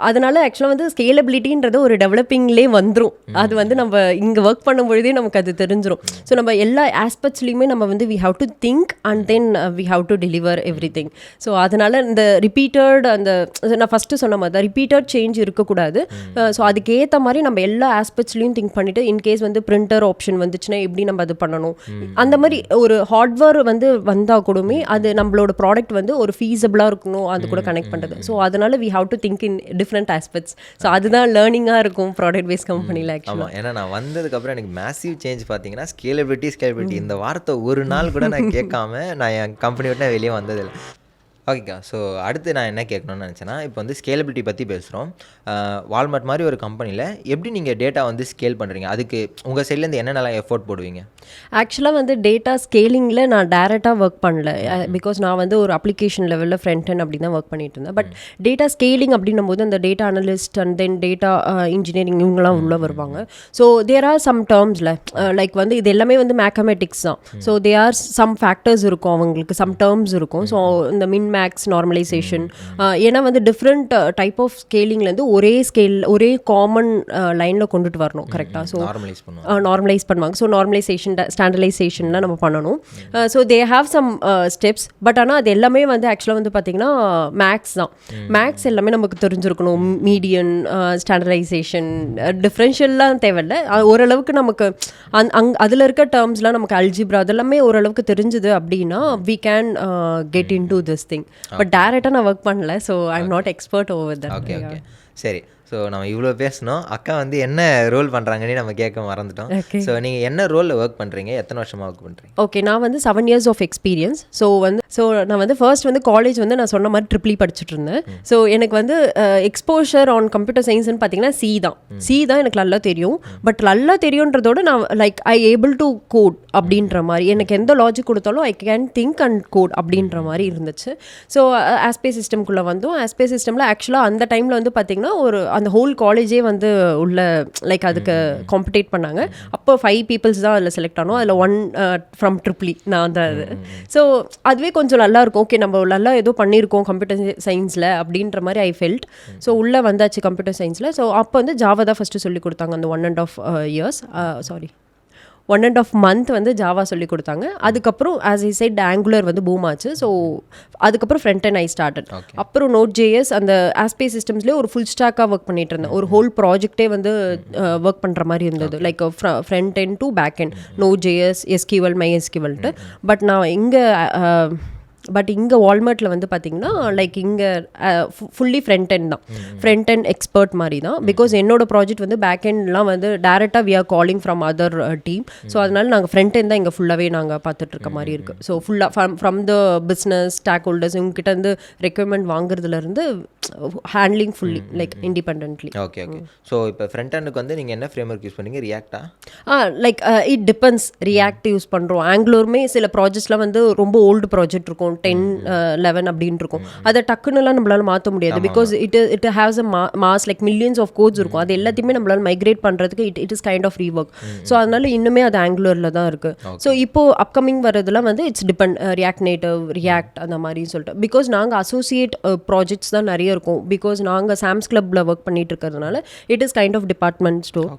அதனால ஆக்சுவலாக வந்து ஸ்கேலபிலிட்டின்றது ஒரு டெவலப்பிங்லேயே வந்துடும். அது வந்து நம்ம இங்கே ஒர்க் பண்ணும்பொழுதே நமக்கு அது தெரிஞ்சிடும். ஸோ நம்ம எல்லா ஆஸ்பெக்ட்ஸ்லையுமே நம்ம வந்து we have to think and then we have to deliver everything. So அதனால இந்த ரிப்பீட்டட் நான் ஃபஸ்ட்டு சொன்ன மாதிரி தான் ரிப்பீட்டட் சேஞ்ச் இருக்கக்கூடாது. ஸோ அதுக்கேற்ற மாதிரி நம்ம எல்லா ஆஸ்பெக்ட்ஸ்லையும் திங்க் பண்ணிவிட்டு இன்கேஸ் வந்து பிரிண்டர் ஆப்ஷன் வந்துச்சுன்னா எப்படி நம்ம அது பண்ணணும், அந்த மாதிரி ஒரு ஹார்ட்வேர் வந்து வந்தால் கூடமே அது நம்மளோட ப்ராடக்ட் வந்து ஒரு ஃபீஸபிளாக இருக்கணும், அது கூட கனெக்ட் பண்ணுறது. ஸோ அதனால we have to think in different aspects. So அதுதான் லேர்னிங்காக இருக்கும் ப்ராடக்ட் பேஸ் கம்பெனியில் ஆக்சுவலாக. ஏன்னா நான் வந்ததுக்கப்புறம் எனக்கு மேசிவ் சேஞ்ச் பார்த்தீங்கன்னா ஸ்கேலபிலிட்டி இந்த வார்த்தை ஒரு நாள் கூட நான் கேட்காம நான் என் கம்பெனி விட்டு வெளியே வந்ததில்லை. ஓகேக்கா, ஸோ அடுத்து நான் என்ன கேட்கணும்னு நினச்சேன்னா, இப்போ வந்து ஸ்கேலபிலிட்டி பற்றி பேசுகிறோம். வால்மார்ட் மாதிரி ஒரு கம்பெனியில் எப்படி நீங்கள் டேட்டா வந்து ஸ்கேல் பண்ணுறீங்க, அதுக்கு உங்கள் சைட்லேருந்து என்னென்னலாம் எஃபோர்ட் போடுவீங்க? ஆக்சுவலாக வந்து டேட்டா ஸ்கேலிங்கில் நான் டேரெக்டாக ஒர்க் பண்ணல, பிகாஸ் நான் வந்து ஒரு அப்ளிகேஷன் லெவலில் ஃப்ரண்ட் அண்ட் அப்படி தான் ஒர்க் பண்ணிட்டு இருந்தேன். பட் டேட்டா ஸ்கேலிங் அப்படின்னும் போது அந்த data analyst and then data engineering இவங்கெல்லாம் உள்ளே வருவாங்க. ஸோ தேர் ஆர் சம் டேர்ம்ஸில் லைக் வந்து இது எல்லாமே வந்து மேத்தமெட்டிக்ஸ் தான். So they are some factors இருக்கும், அவங்களுக்கு சம் டேர்ம்ஸ் இருக்கும். ஸோ இந்த மின்மேக்ஸ், நார்மலைசேஷன், ஏன்னா வந்து டிஃப்ரெண்ட் டைப் ஆஃப் ஸ்கேலிங்லேருந்து ஒரே காமன் லைனில் கொண்டுட்டு வரணும், கரெக்டாக? ஸோ நார்மலைஸ் பண்ணுவாங்க. ஸோ நார்மலைசேஷன், ஸ்டாண்டர்டைசேஷன்லாம் நம்ம பண்ணணும். So they have some steps. But ஆனால் அது எல்லாமே வந்து ஆக்சுவலாக வந்து பார்த்திங்கன்னா மேக்ஸ் தான். மேக்ஸ் எல்லாமே நமக்கு தெரிஞ்சிருக்கணும். மீடியன், ஸ்டாண்டர்டைசேஷன், டிஃப்ரென்ஷியல்லாம் தேவையில்லை. ஓரளவுக்கு நமக்கு அதில் இருக்க டேர்ம்ஸ்லாம் நமக்கு அல்ஜிப்ரா அதெல்லாமே ஓரளவுக்கு தெரிஞ்சுது அப்படின்னா we can get in to this thing. But டேரெக்டாக நான் ஒர்க் பண்ணல, so I am not expert over that. Okay okay சரி. ஸோ நம்ம இவ்வளோ பேசணும், அக்கா வந்து என்ன ரோல் பண்ணுறாங்கன்னு நம்ம கேட்க மறந்துட்டோம். ஸோ நீங்கள் என்ன ரோலில் ஒர்க் பண்ணுறீங்க, எத்தனை வருஷமாக ஒர்க் பண்ணுறீங்க? ஓகே, நான் வந்து 7 years ஆஃப் எக்ஸ்பீரியன்ஸ். ஸோ நான் வந்து ஃபர்ஸ்ட் வந்து காலேஜ் வந்து நான் சொன்ன மாதிரி ட்ரிபிள் படிச்சுட்டு இருந்தேன். ஸோ எனக்கு வந்து எக்ஸ்போஷர் ஆன் கம்ப்யூட்டர் சயின்ஸ்னு பார்த்தீங்கன்னா சி தான் எனக்கு நல்லா தெரியும். பட் நல்லா தெரியுன்றதோட நான் like I able to code அப்படின்ற மாதிரி, எனக்கு எந்த லாஜிக் கொடுத்தாலும் I can think and code அப்படின்ற மாதிரி இருந்துச்சு. ஸோ ஆஸ்பே சிஸ்டம்குள்ளே வந்தோம். ஆஸ்பே சிஸ்டமில் ஆக்சுவலாக அந்த டைமில் வந்து பார்த்தீங்கன்னா அந்த ஹோல் காலேஜே வந்து உள்ள லைக் அதுக்கு காம்படேட் பண்ணாங்க. அப்போ 5 பீப்புள்ஸ் தான் அதில் செலக்ட் ஆனோம். அதில் 1 ஃப்ரம் ட்ரிப்ளி நான் தான் அது. ஸோ அதுவே கொஞ்சம் நல்லா இருக்கும். ஓகே, நம்ம நல்லா ஏதோ பண்ணியிருக்கோம் கம்ப்யூட்டர் சயின்ஸில் அப்படின்ற மாதிரி ஐ ஃபெல்ட். ஸோ உள்ளே வந்தாச்சு கம்ப்யூட்டர் சயின்ஸில். ஸோ அப்போ வந்து ஜாவா தான் ஃபஸ்ட்டு சொல்லி கொடுத்தாங்க. அந்த 1.5 month வந்து ஜாவா சொல்லி கொடுத்தாங்க. அதுக்கப்புறம் ஆஸ் ஐ செட் ஆங்குலர் வந்து பூம் ஆச்சு. ஸோ அதுக்கப்புறம் ஃப்ரண்ட் அண்ட் ஐ ஸ்டார்டட். அப்புறம் Node.js அந்த ஆஸ்பே சிஸ்டம்ஸ்லேயே ஒரு ஃபுல் ஸ்டாக்காக ஒர்க் பண்ணிட்டு இருந்தேன். ஒரு ஹோல் ப்ராஜெக்டே வந்து ஒர்க் பண்ணுற மாதிரி இருந்தது. Like front end to back end, Node.js, SQL, MySQLட்டு. பட் இங்கே வால்மார்ட்டில் வந்து பார்த்தீங்கன்னா லைக் இங்கே ஃபுல்லி ஃப்ரண்ட் எண்ட் தான், ஃப்ரண்ட் எண்ட் எக்ஸ்பர்ட் மாதிரி தான். பிகாஸ் என்னோட ப்ராஜெக்ட் வந்து பேக் எண்ட்லாம் வந்து டேரெக்டாக we are calling from other team. So அதனால நாங்கள் ஃப்ரண்ட் எண்ட் தான் இங்கே ஃபுல்லாகவே நாங்கள் பார்த்துட்டு இருக்க மாதிரி இருக்குது. ஸோ ஃபுல்லாக from the business stockholders இவங்ககிட்ட இருந்து ரெக்யர்மெண்ட் வாங்குறதுலேருந்து handling fully like independently. Okay okay. So இப்போ ஃப்ரண்ட் எண்டுக்கு வந்து நீங்கள் என்ன ஃப்ரேம் ஒர்க் யூஸ் பண்ணீங்க? ரியாக்டா? Like it depends. React use பண்ணுறோம். ஆங்குலருமே சில ப்ராஜெக்ட்ஸ்லாம் வந்து ரொம்ப ஓல்டு ப்ராஜெக்ட் இருக்கும், 10, 11 அப்படின்னு இருக்கும். அதை டக்குன்னுலாம் நம்மளால மாற்ற முடியாது. Because it haves a mass like millions of codes இருக்கும். அது எல்லாத்தையுமே நம்மளால மைக்ரேட் பண்ணுறதுக்கு it is kind of rework. So அதனால இன்னுமே அது ஆங்குலரில் தான் இருக்குது. ஸோ இப்போ அப்கமிங் வரதுலாம் வந்து it's depend react native, react அந்த மாதிரின்னு சொல்லிட்டு. பிகாஸ் நாங்கள் அசோசியேட் ப்ராஜெக்ட்ஸ் தான் நிறைய இருக்கும். பிகாஸ் நாங்கள் சாம்ஸ் கிளப்பில் ஒர்க் பண்ணிட்டு இருக்கிறதுனால it is kind of department store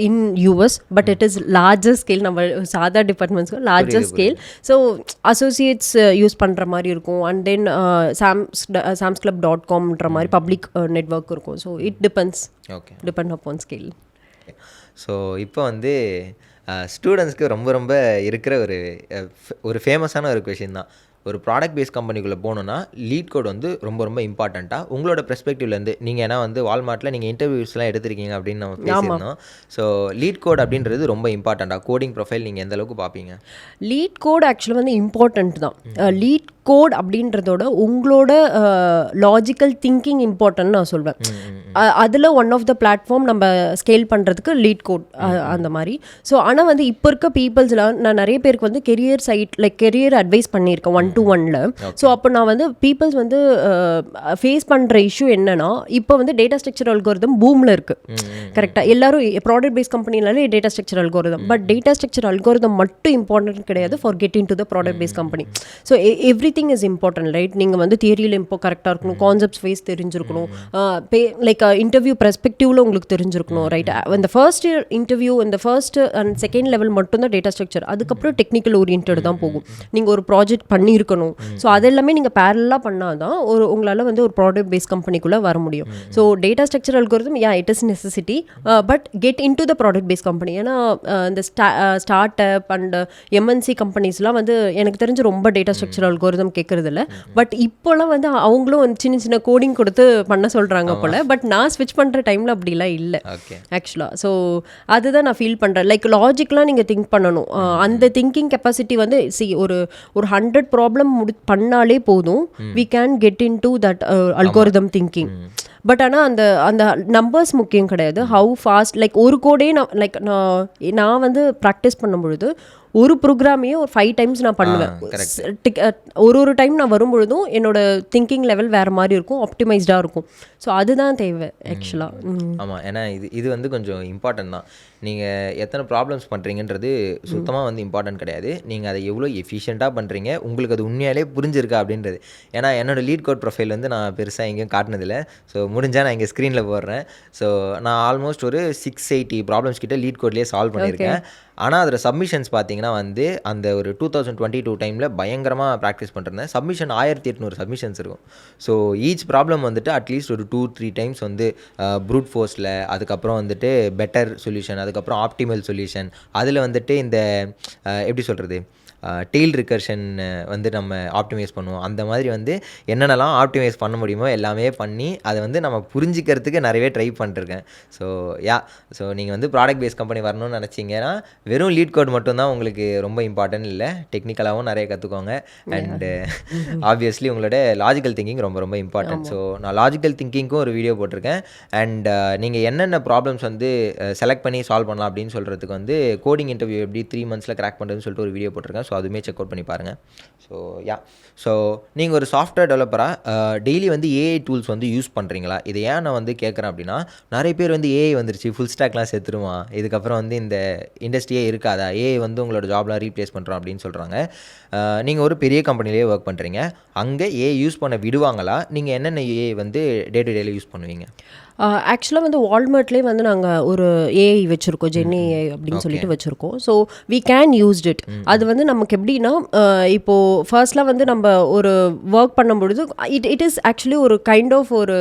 in US. But it is larger scale. நம்ம சாதா டிபார்ட்மெண்ட்ஸ்க்கு larger scale. So associates use பண்ணுற மாதிரி இருக்கும். அண்ட் தென் samsclub.comன்ற மாதிரி பப்ளிக் நெட்வொர்க் இருக்கும். So it depend upon scale. So இப்போ வந்து ஸ்டூடெண்ட்ஸ்க்கு ரொம்ப ரொம்ப இருக்கிற ஒரு ஃபேமஸான ஒரு கொஷின் தான். ஒரு ப்ராடக்ட் பேஸ்ட் கம்பெனிக்குள்ளே போகணுன்னா லீட் கோட் வந்து ரொம்ப ரொம்ப இம்பார்ட்டண்ட்டாக உங்களோட பெர்ஸ்பெக்டிவ்லேருந்து நீங்கள் ஏன்னா வந்து வால்மார்ட்டில் நீங்கள் இன்டர்வியூஸ்லாம் எடுத்திருக்கீங்க அப்படின்னு நம்ம பேசியிருந்தோம். ஸோ லீட் கோட் அப்படின்றது ரொம்ப இம்பார்ட்டண்ட்டாக கோடிங் ப்ரொஃபைல் நீங்கள் எந்த அளவுக்கு பார்ப்பீங்க? லீட் கோட் ஆக்சுவலாக வந்து இம்பார்ட்டண்ட் தான். லீட் கோட் அப்படின்றதோட உங்களோட லாஜிக்கல் திங்கிங் இம்பார்ட்டன்ட் நான் சொல்வேன். அதில் ஒன் ஆஃப் த பிளாட்ஃபார்ம் நம்ம ஸ்கேல் பண்ணுறதுக்கு லீட் கோட் அந்த மாதிரி. ஸோ ஆனால் வந்து இப்போ இருக்க பீப்புள்ஸ்லாம் நான் நிறைய பேருக்கு வந்து career side like career advice பண்ணியிருக்கேன் 1-to-1ல. ஸோ அப்போ நான் வந்து பீப்புள்ஸ் வந்து ஃபேஸ் பண்ணுற இஷ்யூ என்னன்னா, இப்போ வந்து டேட்டா ஸ்ட்ரக்சர் அல்கோரிதம் பூமில் இருக்குது. கரெக்டாக எல்லாரும் ப்ராடக்ட் பேஸ்ட் கம்பெனினாலே data structure algorithm. But data structure algorithm மட்டும் இம்பார்ட்டன்ட் கிடையாது for getting to the product based company. So everything is important, right? நீங்கள் வந்து தியரியில் இப்போ கரெக்டாக இருக்கணும், கான்செப்ட்ஸ் வைஸ் தெரிஞ்சிருக்கணும், லைக் இன்டர்வியூ பெர்ஸ்பெக்டிவ்ல உங்களுக்கு தெரிஞ்சிருக்கணும், ரைட்? இந்த ஃபர்ஸ்ட் இன்டர்வியூ இந்த ஃபர்ஸ்ட் அண்ட் செகண்ட் லெவல் மட்டும்தான் டேட்டா ஸ்ட்ரக்சர். அதுக்கப்புறம் டெக்னிக்கல் ஓரியன்ட் தான் போகும். நீங்கள் ஒரு ப்ராஜெக்ட் பண்ணியிருக்கணும். ஸோ அதெல்லாமே நீங்கள் பேரலாக பண்ணால் தான் உங்களால் வந்து ஒரு ப்ராடக்ட் பேஸ்ட் கம்பெனிக்குள்ளே வர முடியும். So data structure algorithm it is necessity, but get in to the product based company. ஏன்னா இந்த ஸ்டார்ட் அப் அண்ட் எம்என்சி கம்பெனிஸ்லாம் வந்து எனக்கு தெரிஞ்சு ரொம்ப டேட்டா ஸ்ட்ரக்சர் அல்கோரிதம் கேட்கறதில்ல. பட் இப்போலாம் வந்து அவங்களும் சின்ன சின்ன கோடிங் கொடுத்து பண்ண சொல்கிறாங்க போல். பட் நான் ஸ்விட்ச் பண்ணுற டைமில் அப்படிலாம் இல்லை ஆக்சுவலாக. ஸோ அதுதான் நான் ஃபீல் பண்ணுறேன். லைக் லாஜிக்லாம் நீங்கள் திங்க் பண்ணணும். அந்த திங்கிங் கெப்பாசிட்டி வந்து ஒரு 100 ப்ராப்ளம் பண்ணாலே போதும், we can get in to that algorithm thinking. But ஆனால் அந்த நம்பர்ஸ் முக்கியம் கிடையாது. ஹவு ஃபாஸ்ட் லைக் ஒரு கோடே நான் வந்து ப்ராக்டிஸ் பண்ணும் பொழுது ஒரு ப்ரோக்ராமையே ஒரு 5 times நான் பண்ணுவேன். ஒரு டைம் நான் வரும்பொழுதும் என்னோட திங்கிங் லெவல் வேறு மாதிரி இருக்கும், ஆப்டிமைஸ்டாக இருக்கும். ஸோ அதுதான் தேவை ஆக்சுவலாக. ஆமாம், ஏன்னா இது வந்து கொஞ்சம் இம்பார்ட்டன்ட் தான். நீங்கள் எத்தனை ப்ராப்ளம்ஸ் பண்ணுறீங்கன்றது சுத்தமாக வந்து இம்பார்ட்டன்ட் கிடையாது. நீங்கள் அதை எவ்வளோ எஃபிஷியண்ட்டாக பண்ணுறீங்க, உங்களுக்கு அது உண்மையாலே புரிஞ்சிருக்கா அப்படின்றது. ஏன்னா என்னோடய லீட் கோட் ப்ரொஃபைல் வந்து நான் பெருசாக எங்கேயும் காட்டினதில்லை. ஸோ முடிஞ்சால் நான் இங்கே ஸ்க்ரீனில் போடுறேன். ஸோ நான் ஆல்மோஸ்ட் ஒரு 680 ப்ராப்ளம்ஸ் கிட்ட லீட் கோட்லேயே சால்வ் பண்ணியிருக்கேன். ஆனால் அதில் சப்மிஷன்ஸ் பார்த்தீங்கன்னா வந்து அந்த ஒரு 2022 டைமில் பயங்கரமாக ப்ராக்டிஸ் பண்ணிருந்தேன். சப்மிஷன் 1800 சப்மிஷன்ஸ் இருக்கும். ஸோ ஈச் ப்ராப்ளம் வந்துட்டு அட்லீஸ்ட் ஒரு 2-3 times வந்து ப்ரூட் ஃபோர்ஸில், அதுக்கப்புறம் வந்துட்டு பெட்டர் சொல்யூஷன், அதுக்கப்புறம் ஆப்டிமல் சொல்யூஷன், அதில் வந்துட்டு இந்த எப்படி சொல்கிறது டெய்ல் ரிகர்ஷன் வந்து நம்ம ஆப்டிமைஸ் பண்ணுவோம். அந்த மாதிரி வந்து என்னென்னலாம் ஆப்டிமைஸ் பண்ண முடியுமோ எல்லாமே பண்ணி அதை வந்து நம்ம புரிஞ்சிக்கிறதுக்கு நிறையவே ட்ரை பண்ணிருக்கேன். ஸோ ஸோ நீங்கள் வந்து ப்ராடக்ட் பேஸ் கம்பெனி வரணும்னு நினச்சிங்கன்னா வெறும் லீட் கோட் மட்டும்தான் உங்களுக்கு ரொம்ப இம்பார்ட்டன்ட் இல்லை, டெக்னிக்கலாகவும் நிறைய கற்றுக்கோங்க. அண்டு ஆப்வியஸ்லி உங்களோட லாஜிக்கல் திங்கிங் ரொம்ப ரொம்ப இம்பார்ட்டன்ட். ஸோ நான் லாஜிக்கல் திங்கிங்க்கும் ஒரு வீடியோ போட்டிருக்கேன். அண்ட் நீங்கள் என்னென்ன ப்ராப்ளம்ஸ் வந்து செலக்ட் பண்ணி சால்வ் பண்ணலாம் அப்படின்னு சொல்கிறதுக்கு வந்து கோடிங் இன்டர்வியூ எப்படி 3 months கிராக் பண்ணுறதுன்னு சொல்லிட்டு ஒரு வீடியோ போட்டிருக்கேன். ஸோ அதுவுமே செக் அவுட் பண்ணி பாருங்கள். ஸோ நீங்கள் ஒரு சாஃப்ட்வேர் டெவலப்பராக டெய்லி வந்து ஏஐ டூல்ஸ் வந்து யூஸ் பண்ணுறீங்களா? இது ஏன் நான் வந்து கேட்குறேன் அப்படின்னா, நிறைய பேர் வந்து ஏஐ வந்துருச்சு, ஃபுல் ஸ்டாக்லாம் செத்துருவான், இதுக்கப்புறம் வந்து இந்த இண்டஸ்ட்ரியே இருக்காதா, ஏஐ வந்து உங்களோட ஜாப்லாம் ரீப்ளேஸ் பண்ணுறோம் அப்படின்னு சொல்கிறாங்க. நீங்கள் ஒரு பெரிய கம்பெனிலேயே ஒர்க் பண்ணுறீங்க, அங்கே ஏஐ யூஸ் பண்ண விடுவாங்களா? நீங்கள் என்னென்ன ஏஐ வந்து டே டு டேல யூஸ் பண்ணுவீங்க? ஆக்சுவலாக வந்து வால்மார்ட்லேயே வந்து நாங்கள் ஒரு ஏஐ வச்சுருக்கோம், ஜென்னி ஏஐ அப்படின்னு சொல்லிட்டு வச்சுருக்கோம். So we can used it. அது வந்து நமக்கு எப்படின்னா, இப்போது ஃபர்ஸ்ட்லாம் வந்து நம்ம ஒரு ஒர்க் பண்ணும்பொழுது இட் இஸ் ஆக்சுவலி ஒரு கைண்ட் ஆஃப் ஒரு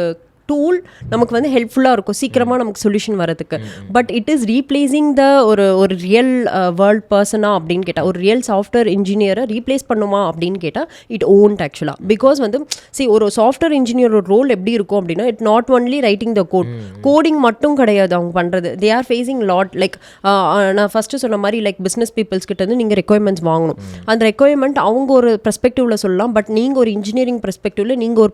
டூல் நமக்கு வந்து ஹெல்ப்ஃபுல்லாக இருக்கும் சீக்கிரமாக நமக்கு சொல்யூஷன் வரதுக்கு. பட் இட் இஸ் ரீப்ளேசிங் த ஒரு ரியல் வேர்ல்ட் பர்சனா அப்படின்னு கேட்டால், ஒரு ரியல் சாஃப்ட்வேர் இன்ஜினியரை ரீப்ளேஸ் பண்ணுமா அப்படின்னு கேட்டால் இட் ஓன்ட் ஆக்சுவலாக. பிகாஸ் வந்து ஒரு சாஃப்ட்வேர் இன்ஜினியரோட ரோல் எப்படி இருக்கும் அப்படின்னா, it not only writing the coding மட்டும் கிடையாது அவங்க பண்ணுறது. They are facing lot like நான் ஃபஸ்ட்டு சொன்ன மாதிரி லைக் பிஸ்னஸ் பீப்புள்ஸ் கிட்ட வந்து நீங்கள் ரெக்யர்மெண்ட்ஸ் வாங்கணும். அந்த ரெக்யர்மெண்ட் அவங்க ஒரு பெர்ஸ்பெக்டிவ்ல சொல்லலாம், பட் நீங்கள் ஒரு இன்ஜினியரிங் பெர்ஸ்பெக்டிவ்ல நீங்கள்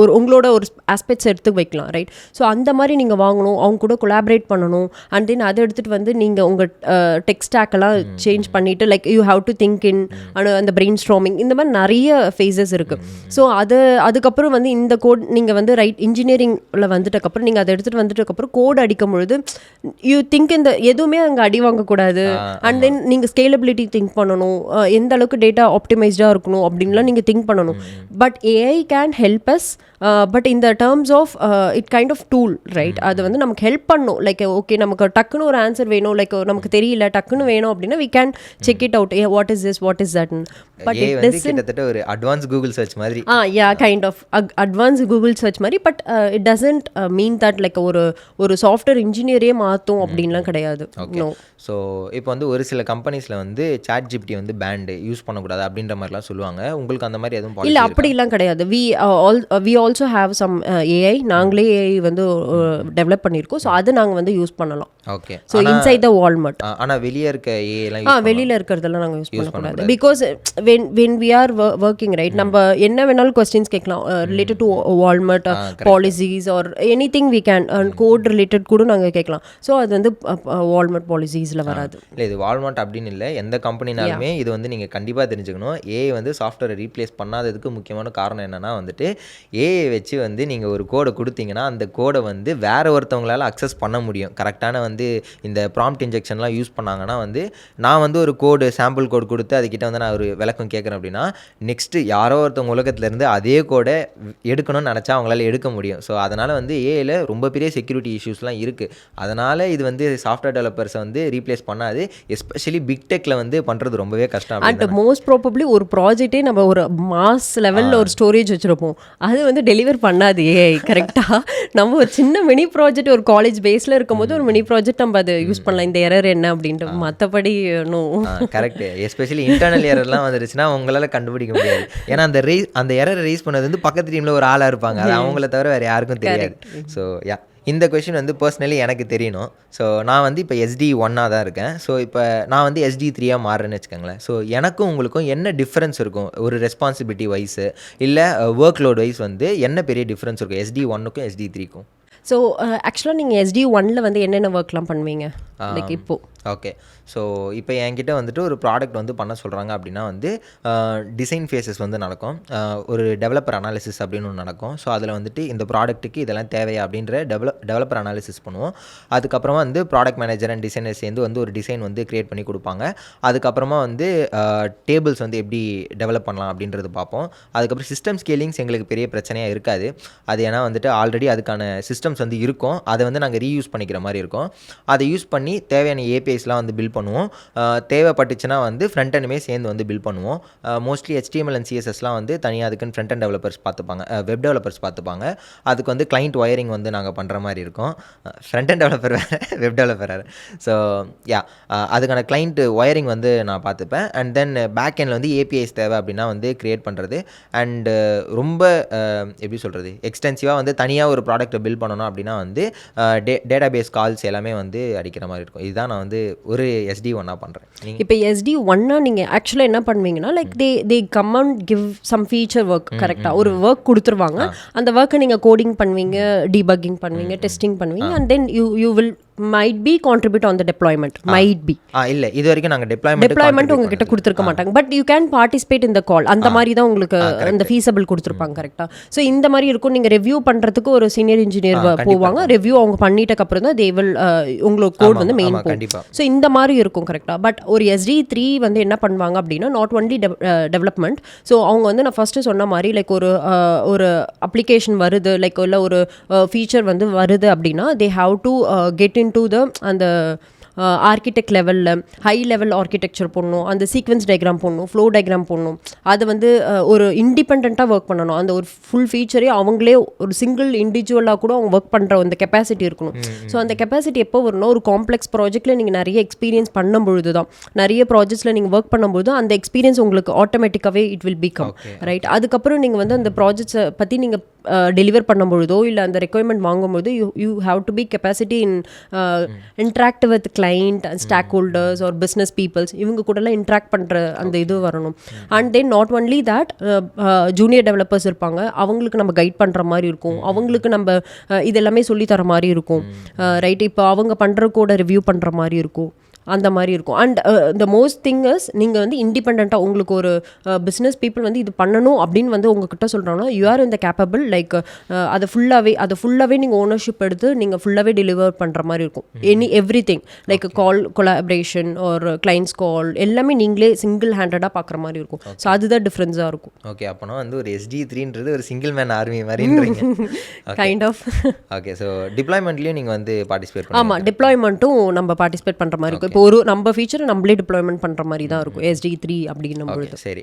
ஒரு உங்களோட ஒரு ஆஸ்பெக்ட்ஸ் எடுத்து வைக்கலாம், ரைட்? ஸோ அந்த மாதிரி நீங்கள் வாங்கணும், அவங்க கூட கொலாபரேட் பண்ணணும். அண்ட் தென் அதை எடுத்துகிட்டு வந்து நீங்கள் உங்கள் டெக் ஸ்டாக்கெல்லாம் சேஞ்ச் பண்ணிவிட்டு like you have to think இன் அந்த பிரெயின் ஸ்ட்ராமிங், இந்த மாதிரி நிறைய ஃபேஸஸ் இருக்குது. ஸோ அதுக்கப்புறம் வந்து இந்த கோட் நீங்கள் வந்து இன்ஜினியரிங்கில் வந்துட்டக்கப்புறம் நீங்கள் அதை எடுத்துகிட்டு வந்துட்டக்கப்புறம் கோட் அடிக்கும் பொழுது யூ திங்க் இந்த எதுவுமே அங்கே அடி வாங்கக்கூடாது. அண்ட் தென் நீங்கள் ஸ்கேலபிலிட்டி திங்க் பண்ணணும், எந்த அளவுக்கு டேட்டா ஆப்டிமைஸ்டாக இருக்கணும் அப்படின்லாம் நீங்கள் திங்க் பண்ணணும். But AI can help us, but இந்த terms of it kind of tool, right? அது வந்து நமக்கு ஹெல்ப் பண்ணும். லைக் ஓகே நமக்கு டக்குன்னு ஒரு ஆன்சர் வேணும், லைக் நமக்கு தெரியல டக்குன்னு வேணும் அப்படின்னா we can check it out, what is this, what is that. But it doesn't கிட்டத்தட்ட ஒரு அட்வான்ஸ் கூகுள் சர்ச் மாதிரி. Kind of advance Google search மாதிரி. But it doesn't mean that like ஒரு சாஃப்ட்வேர் இன்ஜினியரே மாற்றும் அப்படின்லாம் கிடையாது. நோ. ஸோ இப்போ வந்து ஒரு சில கம்பெனிஸில் வந்து சாட் ஜிபிடி வந்து பேண்டு யூஸ் பண்ணக்கூடாது அப்படின்ற மாதிரிலாம் சொல்லுவாங்க. உங்களுக்கு அந்த மாதிரி எதுவும் இல்லை அப்படிலாம் கிடையாது. We also have some AI, நாங்களே ஏஐ வந்து டெவலப் பண்ணியிருக்கோம். ஸோ அது நாங்கள் வந்து யூஸ் பண்ணலாம். Okay. So inside the Walmart. ஆனால் வெளியே இருக்க ஏஐலாம் வெளியில் இருக்கிறதெல்லாம் நாங்கள் யூஸ் பண்ணக்கூடாது. Because when we are working, right, நம்ம என்ன வேணாலும் கொஸ்டின்ஸ் கேட்கலாம் related to Walmart policies or any thing we can, code related கூட நாங்கள் கேட்கலாம். ஸோ அது வந்து வால்மார்ட் பாலிசிஸில் வராது. இல்லை இது வால்மார்ட் அப்படின்னு இல்லை, எந்த கம்பெனினாலுமே இது வந்து நீங்கள் கண்டிப்பாக தெரிஞ்சுக்கணும். ஏஐ வந்து சாஃப்ட்வேரை ரீப்ளேஸ் பண்ணாததுக்கு முக்கியமான காரணம் என்னென்னா வந்துட்டு, ஏஐ வச்சு வந்து நீங்கள் ஒரு கோடை கொடுத்தீங்கன்னா அந்த கோடை வந்து வேற ஒருத்தவங்களால் அக்சஸ் பண்ண முடியும். கரெக்டான வந்து இந்த ப்ராம்ப்ட் இன்ஜெக்ஷன்லாம் யூஸ் பண்ணாங்கன்னா வந்து, நான் வந்து ஒரு கோடு சாம்பிள் கோட் கொடுத்து அதுக்கிட்ட வந்து நான் ஒரு விளக்கம் கேட்குறேன் அப்படின்னா, நெக்ஸ்ட்டு யாரோ ஒருத்தவங்க உலகத்துலேருந்து அதே கோடை எடுக்கணும்னு நினச்சா அவங்களால எடுக்க முடியும். ஸோ அதனால் வந்து ஏஐயில் ரொம்ப பெரிய செக்யூரிட்டி இஷ்யூஸ்லாம் இருக்குது. அதனால் இது வந்து சாஃப்ட்வேர் டெவலப்பர்ஸை வந்து ரீப்ளேஸ் பண்ணாது. எஸ்பெஷலி பிக் டெக்கில் வந்து பண்ணுறது ரொம்பவே கஷ்டம். அண்ட் மோஸ்ட் ப்ராபப்ளி ஒரு ப்ராஜெக்டே நம்ம ஒரு மாஸ் லெவலில் ஒரு ஸ்டோரேஜ் வச்சுருப்போம், அது வந்து டெலிவர் பண்ணாது ஏஐ. கரெக்டாக நம்ம ஒரு சின்ன மினி ப்ராஜெக்ட் ஒரு காலேஜ் பேஸில் இருக்கும்போது ஒரு மினி ப்ராஜெக்ட் நம்ம அதை யூஸ் பண்ணலாம், இந்த எரர் என்ன அப்படின்ட்டு. மற்றபடி நோ. கரெக்ட். எஸ்பெஷலி இன்டர்னல் எரர்லாம் வந்துருச்சுன்னா உங்களால் கண்டுபிடிக்க முடியாது. ஏன்னா அந்த எரரை ரைஸ் பண்ணது வந்து பக்கத்து டீமில் ஒரு ஆளாக இருப்பாங்க, அது அவங்கள தவிர வேறு யாருக்கும் தெரியாது. ஸோ இந்த கொஷின் வந்து பர்சனலி எனக்கு தெரியணும். ஸோ நான் வந்து இப்போ SD1 தான் இருக்கேன். ஸோ இப்போ நான் வந்து SD3 மாறுறேன்னு வச்சுக்கோங்களேன். ஸோ எனக்கும் உங்களுக்கும் என்ன டிஃப்ரென்ஸ் இருக்கும் ஒரு ரெஸ்பான்சிபிலிட்டி வைஸு, இல்லை ஒர்க் லோட் வைஸ் வந்து என்ன பெரிய டிஃப்ரென்ஸ் இருக்கும் SD1க்கும் SD3க்கும்? ஸோ ஆக்சுவலாக நீங்கள் SD1 வந்து என்னென்ன ஒர்க்லாம் பண்ணுவீங்க லைக் இப்போ? ஓகே. ஸோ இப்போ என்கிட்ட வந்துட்டு ஒரு ப்ராடக்ட் வந்து பண்ண சொல்கிறாங்க அப்படின்னா வந்து டிசைன் ஃபேஸஸ் வந்து நடக்கும், ஒரு டெவலப்பர் அனாலிசிஸ் அப்படின்னு ஒன்று நடக்கும். ஸோ அதில் வந்துட்டு இந்த ப்ராடக்ட்டுக்கு இதெல்லாம் தேவையா அப்படின்ற டெவலப்பர் அனாலிசிஸ் பண்ணுவோம். அதுக்கப்புறமா வந்து ப்ராடக்ட் மேனேஜர் அண்ட் டிசைனர் சேர்ந்து வந்து ஒரு டிசைன் வந்து க்ரியேட் பண்ணி கொடுப்பாங்க. அதுக்கப்புறமா வந்து டேபிள்ஸ் வந்து எப்படி டெவலப் பண்ணலாம் அப்படின்றது பார்ப்போம். அதுக்கப்புறம் சிஸ்டம் ஸ்கேலிங்ஸ் எங்களுக்கு பெரிய பிரச்சனையாக இருக்காது. அது ஏன்னா வந்துட்டு ஆல்ரெடி அதுக்கான சிஸ்டம்ஸ் வந்து இருக்கும், அதை வந்து நாங்கள் ரீயூஸ் பண்ணிக்கிற மாதிரி இருக்கும். அதை யூஸ் பண்ணி தேவையான API ஏபிஐஸ்லாம் வந்து பில்ட் பண்ணுவோம். தேவைப்பட்டுச்சுன்னா வந்து ஃப்ரண்ட் எண்டுமே சேர்ந்து வந்து பில்ட் பண்ணுவோம். மோஸ்ட்லி HTML அண்ட் CSSலாம் வந்து தனியாக அதுக்குன்னு ஃப்ரண்ட் அண்ட் டெவலப்பர்ஸ் பார்த்துப்பாங்க, வெப் டெவலப்பர்ஸ் பார்த்துப்பாங்க. அதுக்கு வந்து கிளைண்ட் ஒயரிங் வந்து நாங்கள் பண்ணுற மாதிரி இருக்கும். ஃப்ரண்ட் அண்ட் டெவலப்பர் வேறு, வெப் டெவலப்பர் வேறு. ஸோ அதுக்கான கிளைண்ட் ஒயரிங் வந்து நான் பார்த்துப்பேன். அண்ட் தென் பேக் எண்டில் வந்து ஏபிஐஸ் தேவை அப்படின்னா வந்து க்ரியேட் பண்ணுறது. அண்டு ரொம்ப எப்படி சொல்கிறது, எக்ஸ்டென்சிவாக வந்து தனியாக ஒரு ப்ராடக்ட்டை பில்ட் பண்ணணும் அப்படின்னா வந்து டேட்டாபேஸ் கால்ஸ் எல்லாமே வந்து அடிக்கிற மாதிரி இருக்கும். இதுதான் நான் வந்து ஒரு SD1 பண்ணுறேன். இப்போ SD1 நீங்கள் ஆக்சுவலாக என்ன பண்ணுவீங்கன்னா like they come and give some feature work. கரெக்டாக ஒரு ஒர்க் கொடுத்துருவாங்க. அந்த ஒர்க்கை நீங்கள் கோடிங் பண்ணுவீங்க, டீபக்கிங் பண்ணுவீங்க, டெஸ்டிங் பண்ணுவீங்க. And then you will might be contribute on the deployment. Might be இல்ல இது வரைக்கும் நாங்க deployment உங்ககிட்ட கொடுத்துருக்க மாட்டாங்க. But you can participate in the call. அந்த மாதிரி தான் உங்களுக்கு அந்த ஃபீஸபிள் கொடுத்துருப்பாங்க. கரெக்டாக. ஸோ இந்த மாதிரி இருக்கும். நீங்கள் ரிவ்யூ பண்ணுறதுக்கு ஒரு சீனியர் இன்ஜினியர் போவாங்க. ரிவ்யூ அவங்க பண்ணிட்டக்கு அப்புறம் தான் தே வில் உங்களுக்கு கோட் வந்து மெயின் போகும். ஸோ இந்த மாதிரி இருக்கும். கரெக்டாக. பட் ஒரு SD3 வந்து என்ன பண்ணுவாங்க அப்படின்னா நாட் ஒன்லி டெவலப்மெண்ட். ஸோ அவங்க வந்து நான் ஃபஸ்ட்டு சொன்ன மாதிரி லைக் ஒரு அப்ளிகேஷன் வருது, லைக் இல்லை ஒரு ஃபீச்சர் வந்து வருது அப்படின்னா they have to get into the அந்த ஆர்கிடெக்ட் லெவலில் ஹை லெவல் ஆர்கிடெக்சர் போடணும், அந்த சீக்வன்ஸ் டயக்ராம் போடணும், ஃப்ளோ டயக்ராம் போடணும். அது வந்து ஒரு இண்டிபெண்ட்டாக ஒர்க் பண்ணணும். அந்த ஒரு ஃபுல் ஃபீச்சரே அவங்களே ஒரு சிங்கிள் இண்டிவிஜுவலாக கூட அவங்க ஒர்க் பண்ணுற அந்த கெப்பாசிட்டி இருக்கணும். ஸோ அந்த கெப்பாசிட்டி எப்போ வரணும், ஒரு காம்ப்ளெக்ஸ் ப்ராஜெக்ட்டில் நீங்கள் நிறைய எக்ஸ்பீரியன்ஸ் பண்ணும்பொழுது தான், நிறைய ப்ராஜெக்ட்ஸில் நீங்கள் ஒர்க் பண்ணும்போது அந்த எக்ஸ்பீரியன்ஸ் உங்களுக்கு ஆட்டோமேட்டிக்காகவே இட் வில் பிகம் ரைட். அதுக்கப்புறம் நீங்கள் வந்து அந்த ப்ராஜெக்ட்ஸை பற்றி நீங்கள் டெலிவர் பண்ணும்பொழுதோ இல்லை அந்த ரெக்குயர்மெண்ட் வாங்கும்போது you have to be capacity in interact with client and stakeholders or business peoples. இவங்க கூடலாம் இன்ட்ராக்ட் பண்ணுற அந்த இது வரணும். And then not only that junior developers இருப்பாங்க, அவங்களுக்கு நம்ம கைட் பண்ணுற மாதிரி இருக்கும், அவங்களுக்கு நம்ம இதெல்லாமே சொல்லித்தர மாதிரி இருக்கும் ரைட். இப்போ அவங்க பண்ணுற கூட ரிவ்யூ பண்ணுற மாதிரி இருக்கும், அந்த மாதிரி இருக்கும். And the most thing is நீங்கள் வந்து இண்டிபெண்ட்டாக உங்களுக்கு ஒரு பிஸ்னஸ் பீப்புள் வந்து இது பண்ணணும் அப்படின்னு வந்து உங்ககிட்ட சொல்கிறாங்கன்னா யூ ஆர் இந்த கேப்பபிள் லைக் அதை ஃபுல்லாகவே நீங்கள் ஓனர்ஷிப் எடுத்து நீங்கள் ஃபுல்லாகவே டெலிவர் பண்ணுற மாதிரி இருக்கும். எவ்ரி திங் லைக் கால் கொலாபரேஷன் ஒரு கிளைண்ட்ஸ் கால் எல்லாமே நீங்களே சிங்கிள் ஹேண்டடாக பார்க்குற மாதிரி இருக்கும். ஸோ அதுதான் டிஃப்ரென்ஸாக இருக்கும். ஓகே, அப்போனா வந்து ஒரு SD3ன்றது ஒரு சிங்கிள் மேன் ஆர்மி மாதிரின்றீங்க கைண்ட் ஆஃப். ஓகே, ஸோ டிப்ளாய்மெண்ட்லேயும் நீங்கள் வந்து பார்ட்டிசிபேட் பண்ணுங்க. ஆமாம், டிப்ளாய்மெண்ட்டும் நம்ம பார்ட்டிசிபேட் பண்ணுற மாதிரி இருக்கும். இப்போ ஒரு நம்ம ஃபீச்சரை நம்மளே டிப்ளாய்மெண்ட் பண்ணுற மாதிரி தான் இருக்கும் SD3 அப்படின்னும் பொழுது. சரி,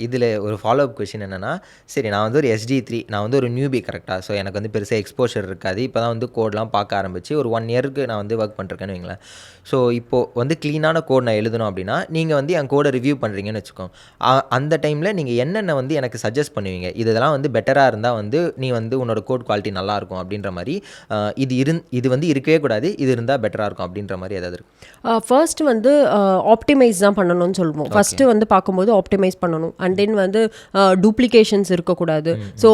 இதில் ஒரு ஃபாலோ அப் கொஸ்டின் என்னென்னா, சரி நான் வந்து ஒரு SD3, நான் வந்து ஒரு நியூபி கரெக்டாக, ஸோ எனக்கு வந்து பெருசாக எக்ஸ்போஷர் இருக்காது, இப்போ தான் வந்து கோட்லாம் பார்க்க ஆரம்பிச்சு ஒரு 1 இயருக்கு நான் வந்து ஒர்க் பண்ணிருக்கேன்னு வைங்களேன். ஸோ இப்போது வந்து க்ளீனான கோட் நான் எழுதணும் அப்படின்னா நீங்கள் வந்து என் கோடை ரிவ்யூ பண்ணுறீங்கன்னு வச்சுக்கோங்க. அந்த டைமில் நீங்கள் என்னென்ன வந்து எனக்கு சஜஸ்ட் பண்ணுவீங்க, இதெல்லாம் வந்து பெட்டராக இருந்தால் வந்து நீ வந்து உன்னோட கோட் குவாலிட்டி நல்லாயிருக்கும் அப்படின்ற மாதிரி, இது வந்து இருக்கவே கூடாது, இது இருந்தால் பெட்டராக இருக்கும் அப்படின்ற மாதிரி ஏதாவது இருக்குது? ஃபர்ஸ்ட் வந்து ஆப்டிமைஸ் தான் பண்ணணும்னு சொல்லுவோம். ஃபஸ்ட்டு வந்து பார்க்கும்போது ஆப்டிமைஸ் பண்ணணும். அண்ட் தென் வந்து டூப்ளிகேஷன்ஸ் இருக்கக்கூடாது. ஸோ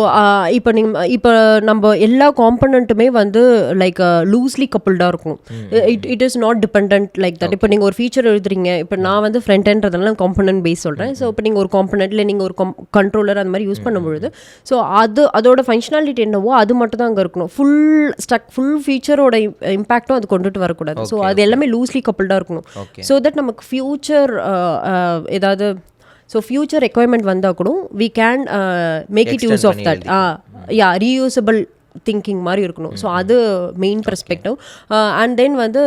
இப்போ நம்ம எல்லா காம்பனண்ட்டுமே வந்து லைக் லூஸ்லி கப்புள்டாக இருக்கணும். It is not depend like that. இப்போ நீங்கள் ஒரு ஃபீச்சர் எழுதுறீங்க, இப்போ நான் வந்து ஃப்ரண்ட் எண்ட்றதுனால காம்பனன்ட் பேஸ் சொல்கிறேன். ஸோ இப்போ நீங்கள் ஒரு காம்பனண்ட்டில் நீங்கள் ஒரு கண்ட்ரோலர் அந்த மாதிரி யூஸ் பண்ணும்பொழுது ஸோ அதோட ஃபங்க்ஷனாலிட்டி என்னவோ அது மட்டும் தான் அங்கே இருக்கணும். ஃபுல் ஃபீச்சரோட இம்பாக்டும் அது கொண்டுட்டு வரக்கூடாது. ஸோ அது எல்லாமே லூஸ்லி கப்புள்டாக இருக்கணும். ஸோ தட் நமக்கு ஃபியூச்சர் ஏதாவது ஃபியூச்சர் ரெக்குயர்மெண்ட் வந்தால் கூட we can make it use of that. Reusable thinking மாதிரி இருக்கணும். ஸோ அது மெயின் பெர்ஸ்பெக்டிவ். அண்ட் தென் வந்து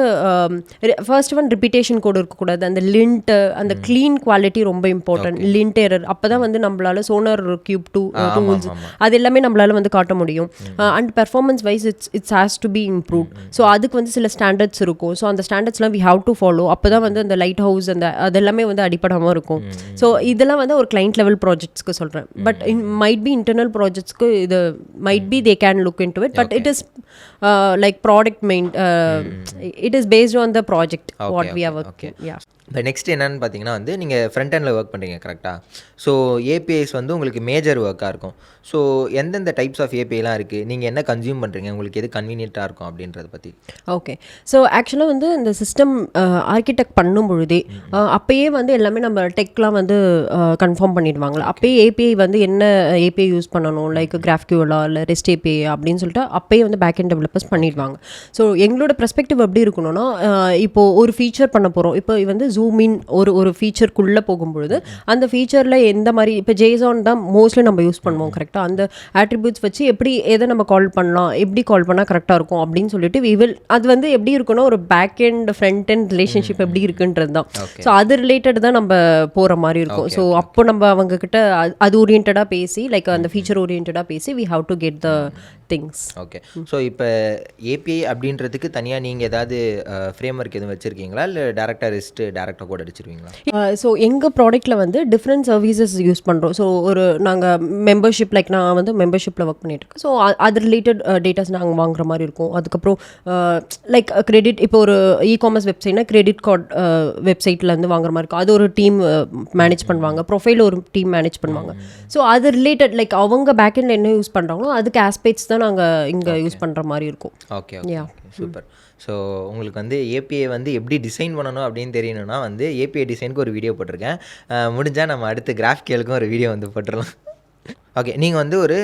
ஃபர்ஸ்ட் ஒன் ரிப்பீட்டேஷன் கோடு இருக்கக்கூடாது. அந்த லிண்ட்டு அந்த க்ளீன் குவாலிட்டி ரொம்ப இம்பார்ட்டன்ட். லிண்ட் எரர் அப்போ தான் வந்து நம்மளால சோனார் கியூப் டூல்ஸ் அது எல்லாமே நம்மளால வந்து காட்ட முடியும். And performance wise it's has to be improve. So அதுக்கு வந்து சில ஸ்டாண்டர்ட்ஸ் இருக்கும். ஸோ அந்த ஸ்டாண்டர்ட்ஸ்லாம் வி ஹாவ் டு ஃபாலோ. அப்போ தான் வந்து அந்த லைட் ஹவுஸ் அதெல்லாமே வந்து அடிப்படாமல் இருக்கும். ஸோ இதெல்லாம் வந்து ஒரு கிளைண்ட் லெவல் ப்ராஜெக்ட்ஸ்க்கு சொல்கிறேன். பட் மைட் பி இன்டர்னல் ப்ராஜெக்ட்ஸ்க்கு இது might be they can look into it, but it is like product main it is based on the project what we are working. Yeah. இப்போ next என்னென்னு பார்த்தீங்கன்னா வந்து நீங்கள் front எண்டில் work பண்ணுறீங்க கரெக்டாக. So APIs வந்து உங்களுக்கு மேஜர் ஒர்க்காக இருக்கும். ஸோ எந்தெந்த டைப்ஸ் ஆஃப் ஏபிஐலாம் இருக்குது, நீங்கள் என்ன கன்சியூம் பண்ணுறீங்க, உங்களுக்கு எது கன்வீனியண்ட்டாக இருக்கும் அப்படின்றத பற்றி. ஓகே, ஸோ ஆக்சுவலாக வந்து இந்த சிஸ்டம் ஆர்கிடெக்ட் பண்ணும் பொழுதே அப்போயே வந்து எல்லாமே நம்ம டெக்லாம் வந்து கன்ஃபார்ம் பண்ணிடுவாங்களா. அப்போயே ஏபிஐ வந்து என்ன ஏபிஐ யூஸ் பண்ணணும், லைக் கிராஃப்கியூலா இல்லை ரெஸ்ட் ஏபிஐ அப்படின்னு சொல்லிட்டு அப்போயே வந்து பேக் எண்ட் டெவலப்பர்ஸ் பண்ணிடுவாங்க. ஸோ எங்களோட பெர்ஸ்பெக்டிவ் எப்படி இருக்கணும்னா, இப்போது ஒரு ஃபீச்சர் பண்ண போகிறோம். இப்போ வந்து ஜூம் இன் ஒரு ஃபீச்சருக்குள்ளே போகும்பொழுது அந்த ஃபீச்சரில் எந்த மாதிரி இப்போ ஜேசான் தான் மோஸ்ட்லி நம்ம யூஸ் பண்ணுவோம் கரெக்டாக. அந்த ஆட்ரிபியூட்ஸ் வச்சு எப்படி எதை நம்ம கால் பண்ணலாம், எப்படி கால் பண்ணால் கரெக்டாக இருக்கும் அப்படின்னு சொல்லிட்டு அது வந்து எப்படி இருக்குன்னா ஒரு back and front and relationship எப்படி இருக்குன்றது தான். ஸோ அது ரிலேட்டட் தான் நம்ம போகிற மாதிரி இருக்கும். ஸோ அப்போ நம்ம அவங்க கிட்ட அது ஓரியன்டாக பேசி லைக் அந்த ஃபீச்சர் ஓரியன்டாக பேசி we have to get the things. Okay. So இப்போ ஏபிஐ அப்படின்றதுக்கு தனியாக நீங்கள் ஏதாவது ஃப்ரேம் ஒர்க் எதுவும் வச்சுருக்கீங்களா, இல்லை டேரெக்டாக கூட அடிச்சிருவீங்களா? ஸோ எங்கள் ப்ராடக்ட்டில் வந்து டிஃப்ரெண்ட் சர்வீசஸ் யூஸ் பண்ணுறோம். ஸோ நாங்கள் மெம்பர்ஷிப் லைக் நான் வந்து மெம்பர்ஷிப்பில் ஒர்க் பண்ணிட்டுருக்கேன். ஸோ அது ரிலேட்டட் டேட்டாஸ் நாங்கள் வாங்குற மாதிரி இருக்கும். அதுக்கப்புறம் லைக் கிரெடிட், இப்போ ஒரு இ-காமர்ஸ் வெப்சைட்னா கிரெடிட் கார்டு வெப்சைட்லேருந்து வாங்குற மாதிரி இருக்கும். அது ஒரு டீம் மேனேஜ் பண்ணுவாங்க, ப்ரொஃபைல் ஒரு டீம் மேனேஜ் பண்ணுவாங்க. ஸோ அது ரிலேட்டட் லைக் அவங்க பேக்எண்டில் என்ன யூஸ் பண்ணுறாங்களோ அதுக்கு ஆஸ்பெக்ட்ஸ் தான் நாங்கள் இங்கே யூஸ் பண்ணுற மாதிரி இருக்கும். Okay okay super. ஸோ உங்களுக்கு வந்து ஏபிஐ வந்து எப்படி டிசைன் பண்ணணும் அப்படின்னு தெரியணும்னா வந்து ஏபிஐ டிசைனுக்கு ஒரு வீடியோ போட்டிருக்கேன். முடிஞ்சால் நம்ம அடுத்து கிராஃபிக்கலுக்கும் ஒரு வீடியோ வந்து போட்டுடலாம். ஓகே. நீங்கள் வந்து ஒரு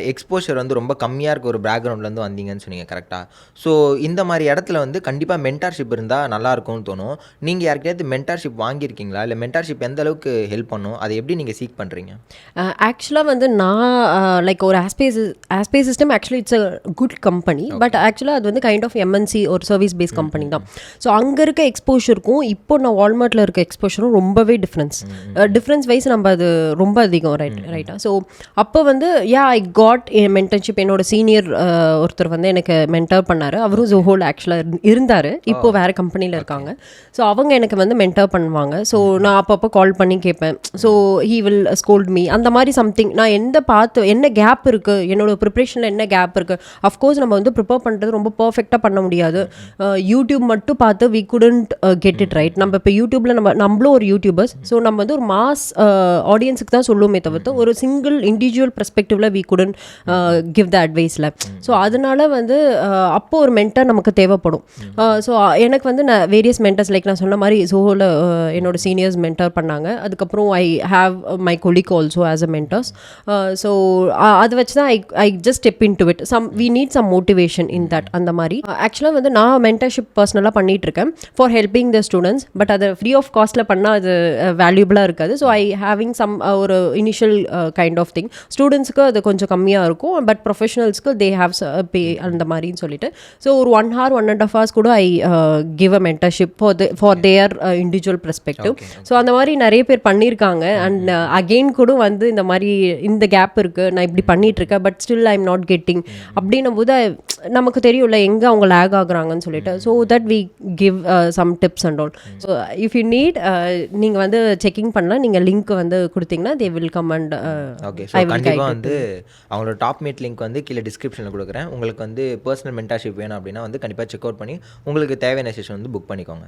எக்ஸ்போஷர் வந்து ரொம்ப கம்மியாக இருக்க ஒரு பேக்ரவுண்ட்லேருந்து வந்தீங்கன்னு சொன்னீங்க கரெக்டாக. ஸோ இந்த மாதிரி இடத்துல வந்து கண்டிப்பாக மென்டார்ஷிப் இருந்தால் நல்லாயிருக்கும்னு தோணும். நீங்கள் யாருக்கையாவது மென்டார்ஷிப் வாங்கியிருக்கீங்களா, இல்லை மென்டார்ஷிப் எந்த அளவுக்கு ஹெல்ப் பண்ணும், அதை எப்படி நீங்கள் சீக் பண்ணுறீங்க? ஆக்சுவலாக வந்து நான் லைக் ஒரு Aspire systems actually it's a good company. But ஆக்சுவலாக அது வந்து கைண்ட் ஆஃப் எம்என்சி ஒரு சர்வீஸ் பேஸ்ட் கம்பெனி தான். ஸோ அங்கே இருக்க எக்ஸ்போஷருக்கும் இப்போ நான் வால்மார்ட்டில் இருக்க எக்ஸ்போஷரும் ரொம்பவே டிஃப்ரென்ஸ் வைஸ் நம்ம அது ரொம்ப அதிகம் ரைட்டா. ஸோ அப்போ வந்து ஐ காட் மென்டர்ஷிப். என்னோட சீனியர் ஒருத்தர் வந்து எனக்கு மென்டர் பண்ணார். அவரும் ஜோஹோல் ஆக்சுவலாக இருந்தார், இப்போ வேறு கம்பெனியில் இருக்காங்க. ஸோ அவங்க எனக்கு வந்து மென்டர் பண்ணுவாங்க. ஸோ நான் அப்பப்போ கால் பண்ணி கேட்பேன். So he will scold me அந்த மாதிரி சம்திங். நான் என்ன கேப் இருக்குது, என்னோட ப்ரிப்ரேஷனில் என்ன கேப் இருக்குது. அஃப்கோர்ஸ் நம்ம வந்து ப்ரிப்பேர் பண்ணுறது ரொம்ப பர்ஃபெக்டாக பண்ண முடியாது. யூடியூப் மட்டும் பார்த்து we couldn't get it right. நம்ம இப்போ யூடியூப்பில் நம்மளும் ஒரு யூடியூபர்ஸ். ஸோ நம்ம வந்து ஒரு மாஸ் ஆடியன்ஸுக்கு தான் சொல்லுவோமே தவிர்த்து ஒரு சிங்கிள் இண்டிவிஜுவல் பெர்ஸ்பெக்டிவ்ல வி குடன்ட் கிவ் த அட்வைஸில். ஸோ அதனால வந்து அப்போ ஒரு மென்டர் நமக்கு தேவைப்படும். ஸோ எனக்கு வந்து நான் வேரியஸ் மென்டர்ஸ் லைக் நான் சொன்ன மாதிரி ஜோஹோவில் என்னோட சீனியர்ஸ் மென்டர் பண்ணாங்க. அதுக்கப்புறம் I have my colleague also as a mentors. So அதை வச்சு தான் I just step in to it. We need some motivation in that. அந்த மாதிரி ஆக்சுவலாக வந்து நான் மென்டர்ஷிப் பர்சனலாக பண்ணிகிட்ருக்கேன் for helping the students. But அதை ஃப்ரீ ஆஃப் காஸ்ட்டில் பண்ணால் அது வேல்யூபிளாக இருக்காது. ஸோ ஐ ஹேவிங் சம் ஒரு இனிஷியல் கைண்ட் ஆஃப் திங். ஸ்டூடெண்ட்ஸ்க்கு அது கொஞ்சம் கம்மியாக இருக்கும், பட் ப்ரொஃபஷனல்ஸ்க்கு தே ஹாவ் பே அந்த மாதிரின்னு சொல்லிட்டு. ஸோ ஒரு 1 hour 1.5 hours கூட I give a mentorship for their individual perspective. So அந்த மாதிரி நிறைய பேர் பண்ணியிருக்காங்க. அண்ட் அகெயின் கூட வந்து இந்த மாதிரி இந்த கேப் இருக்குது, நான் இப்படி பண்ணிகிட்ருக்கேன், but still I am not getting அப்படின்னும் போது நமக்கு தெரியும்ல எங்கே அவங்க லேக் ஆகுறாங்கன்னு சொல்லிட்டு. So that we give some tips and all. So if you need நீங்கள் வந்து செக்கிங் பண்ணலாம். நீங்கள் லிங்க் வந்து கொடுத்தீங்கன்னா they will come and okay. So கண்டிப்பாக வந்து அவங்களோட டாப் மீட் லிங்க் வந்து கீழே டிஸ்கிரிப்ஷனில் கொடுக்குறேன். உங்களுக்கு வந்து பர்சனல் மென்டார்ஷிப் வேணும் அப்படின்னா வந்து கண்டிப்பாக செக் அவுட் பண்ணி உங்களுக்கு தேவையான செஷன் வந்து புக் பண்ணிக்கோங்க.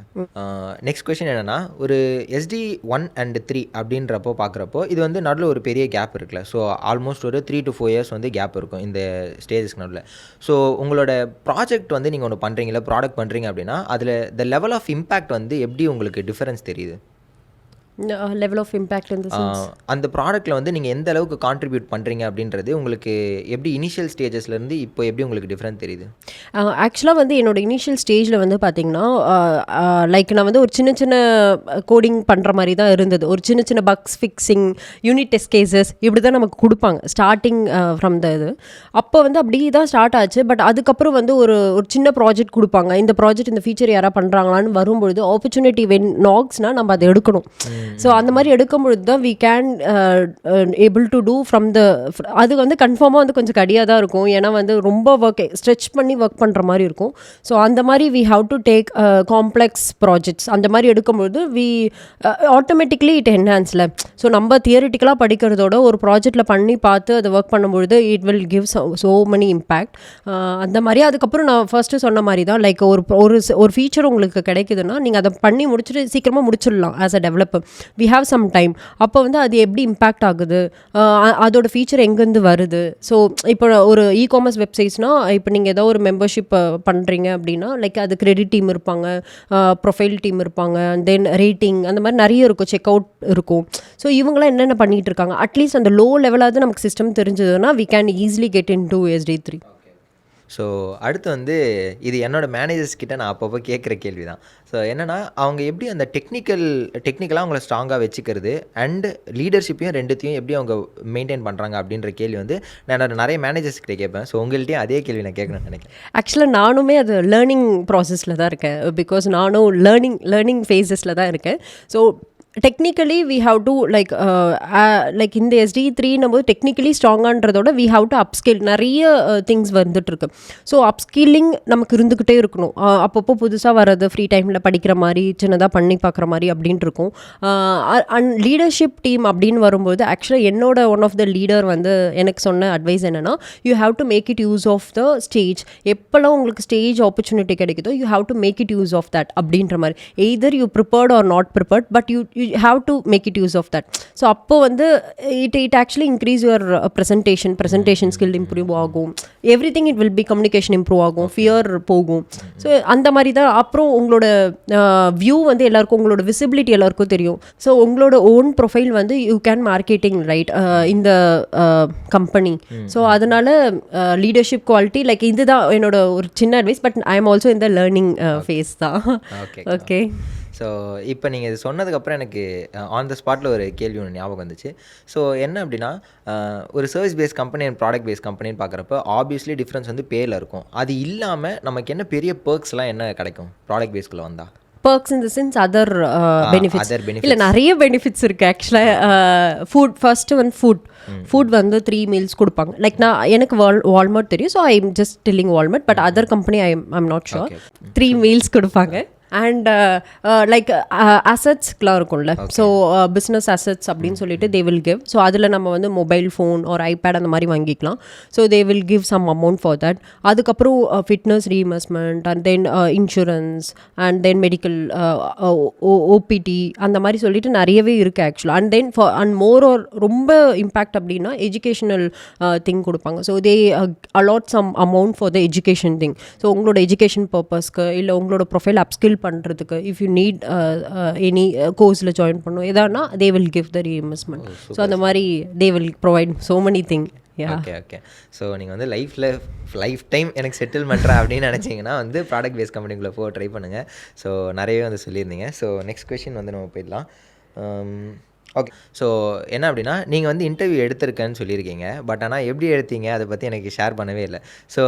நெக்ஸ்ட் கொஸ்டின் என்னென்னா, ஒரு SD 1 and 3 அப்படின்றப்போ பார்க்குறப்போ இது வந்து நடுவில் ஒரு பெரிய கேப் இருக்குல்ல. ஸோ ஆல்மோஸ்ட் ஒரு 3 to 4 years வந்து கேப் இருக்கும் இந்த ஸ்டேஜஸ்க்கு நடுவில். ஸோ உங்களோட ப்ராஜெக்ட் வந்து நீங்கள் ஒன்று பண்ணுறீங்களா, ப்ராடக்ட் பண்ணுறீங்க அப்படின்னா அதில் த லெவல் ஆஃப் இம்பேக்ட் வந்து எப்படி உங்களுக்கு டிஃபரன்ஸ் தெரியுது? லெவல் ஆஃப் இம்பேக்ட் அந்த ப்ராடக்ட்டில் வந்து நீங்கள் எந்த அளவுக்கு கான்ட்ரிபியூட் பண்ணுறீங்க அப்படின்றது உங்களுக்கு எப்படி இனிஷியல் ஸ்டேஜஸ்லேருந்து இப்போ எப்படி உங்களுக்கு டிஃப்ரெண்ட் தெரியுது? ஆக்சுவலாக வந்து என்னோட இனிஷியல் ஸ்டேஜில் வந்து பார்த்திங்கன்னா லைக் நான் வந்து ஒரு சின்ன கோடிங் பண்ணுற மாதிரி தான் இருந்தது. ஒரு சின்ன bugs fixing, unit test cases இப்படி தான் நமக்கு கொடுப்பாங்க ஸ்டார்டிங் ஃப்ரம் த இது. அப்போ வந்து அப்படி தான் ஸ்டார்ட் ஆச்சு. பட் அதுக்கப்புறம் வந்து ஒரு சின்ன ப்ராஜெக்ட் கொடுப்பாங்க. இந்த ப்ராஜெக்ட் இந்த ஃபீச்சர் யாராவது பண்ணுறாங்களான்னு வரும்பொழுது ஆப்பர்ச்சுனிட்டி வென் நாக்ஸ்னால் நம்ம அதை எடுக்கணும். ஸோ அந்த மாதிரி எடுக்கும்பொழுது தான் we can able to do from the. அது வந்து கன்ஃபார்மாக வந்து கொஞ்சம் கடியாக தான் இருக்கும். ஏன்னா வந்து ரொம்ப ஸ்ட்ரெச் பண்ணி ஒர்க் பண்ணுற மாதிரி இருக்கும். ஸோ அந்த மாதிரி we have to take complex projects. அந்த மாதிரி எடுக்கும்பொழுது வி ஆட்டோமேட்டிக்லி இட் என்ஹான்ஸில். ஸோ நம்ம தியரிட்டிக்கலாக படிக்கிறதோட ஒரு ப்ராஜெக்டில் பண்ணி பார்த்து அதை ஒர்க் பண்ணும்பொழுது it will give so many impact. அந்த மாதிரி அதுக்கப்புறம் நான் ஃபர்ஸ்ட்டு சொன்ன மாதிரி தான் லைக் ஒரு ஃபீச்சர் உங்களுக்கு கிடைக்குதுன்னா நீங்கள் அதை பண்ணி முடிச்சுட்டு சீக்கிரமாக முடிச்சிடலாம். As a developer we have some time. அப்போ வந்து அது எப்படி இம்பேக்ட் ஆகுது, அதோட ஃபீச்சர் எங்கேருந்து வருது. ஸோ இப்போ ஒரு இ-காமர்ஸ் வெப்சைட்ஸ்னால் இப்போ நீங்கள் ஏதோ ஒரு மெம்பர்ஷிப் பண்ணுறீங்க அப்படின்னா லைக் அது கிரெடிட் டீம் இருப்பாங்க, ப்ரொஃபைல் டீம் இருப்பாங்க, தென் ரேட்டிங் அந்த மாதிரி நிறைய இருக்கும், செக் அவுட் இருக்கும். ஸோ இவங்களாம் என்னென்ன பண்ணிகிட்டு இருக்காங்க, அட்லீஸ்ட் அந்த லோ லெவலாவது நமக்கு சிஸ்டம் தெரிஞ்சதுன்னா we can easily get into SD3. So அடுத்து வந்து இது என்னோட மேனேஜர்ஸ் கிட்ட நான் அப்பப்போ கேட்குற கேள்வி தான். ஸோ என்னென்னா அவங்க எப்படி அந்த டெக்னிக்கலாக அவங்கள ஸ்ட்ராங்காக வச்சுக்கிறது அண்ட் லீடர்ஷிப்பையும் ரெண்டுத்தையும் எப்படி அவங்க மெயின்டைன் பண்ணுறாங்க அப்படின்ற கேள்வி வந்து நான் என்னோட நிறைய மேனேஜர்ஸ் கிட்ட கேட்பேன். ஸோ உங்கள்கிட்டயும் அதே கேள்வி நான் கேட்கணும்னு நினைக்கிறேன். ஆக்சுவலாக நானுமே அது லேர்னிங் ப்ராசஸில் தான் இருக்கேன். பிகாஸ் நானும் லேர்னிங் ஃபேஸஸில் தான் இருக்கேன். So technically we have to like இந்த SD3 போது டெக்னிக்கலி ஸ்ட்ராங்கான்றதோட வி ஹாவ் டு அப்ஸ்கில் நிறைய திங்ஸ் வந்துட்டுருக்கு. ஸோ அப்ஸ்கில்லிங் நமக்கு இருந்துக்கிட்டே இருக்கணும். அப்பப்போ புதுசாக வர்றது ஃப்ரீ டைமில் படிக்கிற மாதிரி சின்னதாக பண்ணி பார்க்குற மாதிரி அப்படின்ட்டு இருக்கும். அண்ட் லீடர்ஷிப் டீம் அப்படின்னு வரும்போது ஆக்சுவலாக என்னோட ஒன் ஆஃப் த லீடர் வந்து எனக்கு சொன்ன அட்வைஸ் என்னென்னா, you have to make it use of the stage. எப்போல்லாம் உங்களுக்கு ஸ்டேஜ் ஆப்பர்ச்சுனிட்டி கிடைக்குதோ you have to make it use of that அப்படின்ற மாதிரி. Either you prepared or not prepared, but you have to make it use of that. So அப்போ வந்து it actually increase your presentation skill improve ஆகும். everything it will be communication improve ஆகும், fear போகும். So அந்த மாதிரி தான். அப்புறம் உங்களோட வியூ வந்து எல்லாருக்கும், உங்களோட விசிபிலிட்டி எல்லாருக்கும் தெரியும். ஸோ உங்களோட ஓன் ப்ரொஃபைல் வந்து யூ கேன் மார்க்கெட்டிங் ரைட் இந்த கம்பெனி. ஸோ அதனால லீடர்ஷிப் குவாலிட்டி லைக் இதுதான் என்னோட ஒரு சின்ன advice. But I am also இந்த லேர்னிங் ஃபேஸ் தான். ஓகே. ஸோ இப்போ நீங்கள் இது சொன்னதுக்கப்புறம் எனக்கு ஆன் த ஸ்பாட்டில் ஒரு கேள்வி ஒன்று ஞாபகம் வந்துச்சு. ஸோ என்ன அப்படின்னா, ஒரு service base company and product base கம்பெனின்னு பார்க்குறப்ப ஆப்வியஸ்லி டிஃப்ரென்ஸ் வந்து பேயில் இருக்கும். அது இல்லாமல் நமக்கு என்ன பெரிய பெர்க்ஸ்லாம் என்ன கிடைக்கும் ப்ராடக்ட் பேஸ்க்குள்ளே வந்தால்? perks in the sense other benefits. இல்லை நிறைய பெனிஃபிட்ஸ் இருக்குது ஆக்சுவலாக. ஃபுட் ஃபர்ஸ்ட் ஒன் ஃபுட் வந்து 3 meals கொடுப்பாங்க. லைக் நான் எனக்கு வால்மார்ட் தெரியும். So I am just telling Walmart. But other company I'm not sure. 3 meals கொடுப்பாங்க. அண்ட் லைக் அசட்ஸ்க்குலாம் இருக்கும்ல. ஸோ பிஸ்னஸ் அசட்ஸ் அப்படின்னு சொல்லிட்டு தே வில் கிவ். ஸோ அதில் நம்ம வந்து மொபைல் ஃபோன் ஒரு ஐபேட் அந்த மாதிரி வாங்கிக்கலாம். So they will give some amount for that. அதுக்கப்புறம் fitness reinvestment and then insurance and then medical OPD அந்த மாதிரி சொல்லிட்டு நிறையவே இருக்குது ஆக்சுவலாக. And then and more or ரொம்ப இம்பேக்ட் அப்படின்னா எஜுகேஷனல் திங் கொடுப்பாங்க. So they allot some amount for the education thing. So உங்களோட எஜுகேஷன் பர்பஸ்க்கு இல்லை உங்களோட ப்ரொஃபைல் அப்ஸ்கில் பண்ணுறதுக்கு இஃப் யூ நீட் எனி கோர்ஸில் ஜாயின் பண்ணணும் எதானா they will give the reinvestment. So அந்த மாதிரி they will provide so many thing. Okay. So நீங்கள் வந்து லைஃப் டைம் எனக்கு செட்டில் பண்ணுறேன் அப்படின்னு நினச்சிங்கன்னா வந்து ப்ராடக்ட் பேஸ் கம்பெனிக்குள்ளே ட்ரை பண்ணுங்கள். ஸோ நிறையவே வந்து சொல்லியிருந்தீங்க. ஸோ நெக்ஸ்ட் கொஸ்டின் வந்து நம்ம போயிடலாம். ஓகே. ஸோ என்ன அப்படின்னா, நீங்கள் வந்து இன்டர்வியூ எடுத்திருக்கேன்னு சொல்லியிருக்கீங்க. பட் ஆனால் எப்படி எடுத்தீங்க அதை பற்றி எனக்கு ஷேர் பண்ணவே இல்லை. ஸோ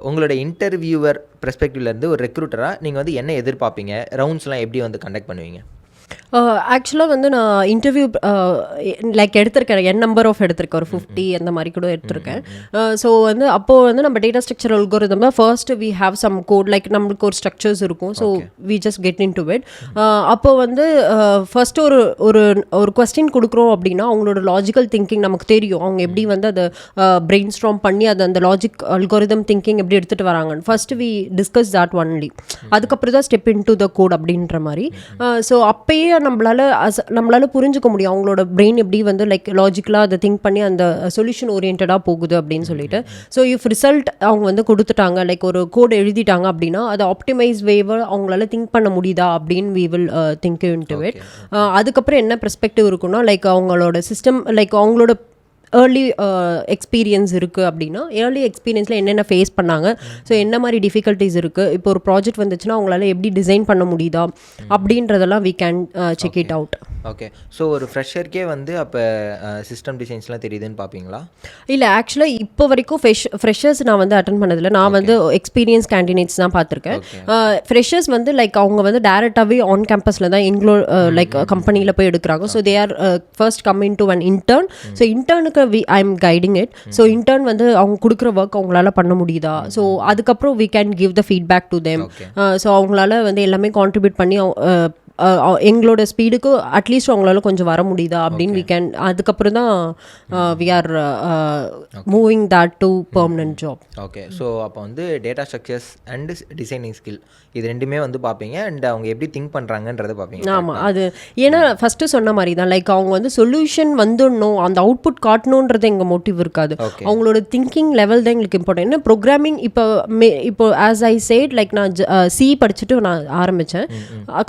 உங்களோட இன்டர்வியூவர் பெர்ஸ்பெக்டிவ்லேருந்து ஒரு ரெக்ரூட்டராக நீங்கள் வந்து என்ன எதிர்பார்ப்பீங்க? ரவுண்ட்ஸ்லாம் எப்படி வந்து கண்டக்ட் பண்ணுவீங்க? ஆக்சுவலாக வந்து நான் இன்டர்வியூ லைக் எடுத்திருக்கேன். நம்பர் ஆஃப் எடுத்திருக்கேன், ஒரு 50 அந்த மாதிரி கூட எடுத்திருக்கேன். ஸோ வந்து அப்போது வந்து நம்ம டேட்டா ஸ்ட்ரக்சர் அல்கோரிதம் தான் first we have some code like நம்மளுக்கு ஒரு ஸ்ட்ரக்சர்ஸ் இருக்கும். So we just get in to it. அப்போது வந்து ஃபர்ஸ்ட் ஒரு கொஸ்டின் கொடுக்குறோம் அப்படின்னா அவங்களோட லாஜிக்கல் திங்கிங் நமக்கு தெரியும். அவங்க எப்படி வந்து அதை பிரெயின் ஸ்ட்ராம் பண்ணி அதை அந்த லாஜிக் அல்கோரிதம் திங்கிங் எப்படி எடுத்துகிட்டு வராங்கன்னு first we discuss that only. அதுக்கப்புறம் தான் step in to the code அப்படின்ற மாதிரி. ஸோ அப்போயே நம்மளால புரிஞ்சுக்க முடியும் அவங்களோட பிரெயின் எப்படி வந்து லைக் லாஜிக்கலாக அதை திங்க் பண்ணி அந்த சொல்யூஷன் ஓரியன்டாக போகுது அப்படின்னு சொல்லிட்டு. ஸோ இஃப் ரிசல்ட் அவங்க வந்து கொடுத்துட்டாங்க லைக் ஒரு கோட் எழுதிட்டாங்க அப்படின்னா அதை ஆப்டிமைஸ் வேவை அவங்களால திங்க் பண்ண முடியுதா அப்படின்னு we will think into it. அதுக்கப்புறம் என்ன பெர்ஸ்பெக்டிவ் இருக்குன்னா லைக் அவங்களோட சிஸ்டம் லைக் அவங்களோட ஏர்லி எக்ஸ்பீரியன்ஸ் இருக்குது அப்படின்னா ஏர்லி எக்ஸ்பீரியன்ஸில் என்னென்ன ஃபேஸ் பண்ணாங்க, ஸோ என்ன மாதிரி டிஃபிகல்ட்டிஸ் இருக்குது, இப்போ ஒரு ப்ராஜெக்ட் வந்துச்சுன்னா அவங்களால எப்படி டிசைன் பண்ண முடியுதா அப்படின்றதெல்லாம் we can check it out. Okay. So ஒரு ஃப்ரெஷருக்கே வந்து அப்போ சிஸ்டம் டிசைன்ஸ்லாம் தெரியுதுன்னு பார்ப்பீங்களா? இல்லை ஆக்சுவலாக இப்போ வரைக்கும் ஃப்ரெஷர்ஸ் நான் வந்து அட்டன் பண்ணதில்லை. நான் வந்து எக்ஸ்பீரியன்ஸ் கேண்டிடேட்ஸ் தான் பார்த்துருக்கேன். ஃப்ரெஷர்ஸ் வந்து லைக் அவங்க வந்து டேரெக்டாகவே ஆன் கேம்பஸில் தான் எங்களோட லைக் கம்பெனியில் போய் எடுக்கிறாங்க. So they are first coming to one intern. So இன்டர்னுக்கு I am guiding it. So intern வந்து அவங்க கொடுக்குற ஒர்க் அவங்களால பண்ண முடியுதா, ஸோ அதுக்கப்புறம் we can give the feedback to them. So அவங்களால வந்து எல்லாமே கான்ட்ரிபியூட் பண்ணி எங்களோட ஸ்பீடுக்கு அட்லீஸ்ட் அவங்களால கொஞ்சம் வர முடியுதா அப்படின்னு வி கேன். அதுக்கப்புறம் தான் we are moving that to permanent job. Okay. So அப்போ வந்து data structures and designing skill இது ரெண்டுமே வந்து பார்ப்பீங்க அண்ட் அவங்க எப்படி திங்க் பண்ணுறாங்கன்றதை பார்ப்பீங்க. ஆமாம். அது ஏன்னா ஃபஸ்ட்டு சொன்ன மாதிரி தான் லைக் அவங்க வந்து சொல்யூஷன் வந்துடணும், அந்த அவுட்புட் காட்டணுன்றது எங்கள் மோட்டிவ் இருக்காது. அவங்களோட திங்கிங் லெவல் தான் எங்களுக்கு இம்பார்ட்டன்ட். ஏன்னா ப்ரோக்ராமிங் இப்போ ஆஸ் ஐ சேட் லைக் நான் சி படிச்சுட்டு நான் ஆரம்பித்தேன்.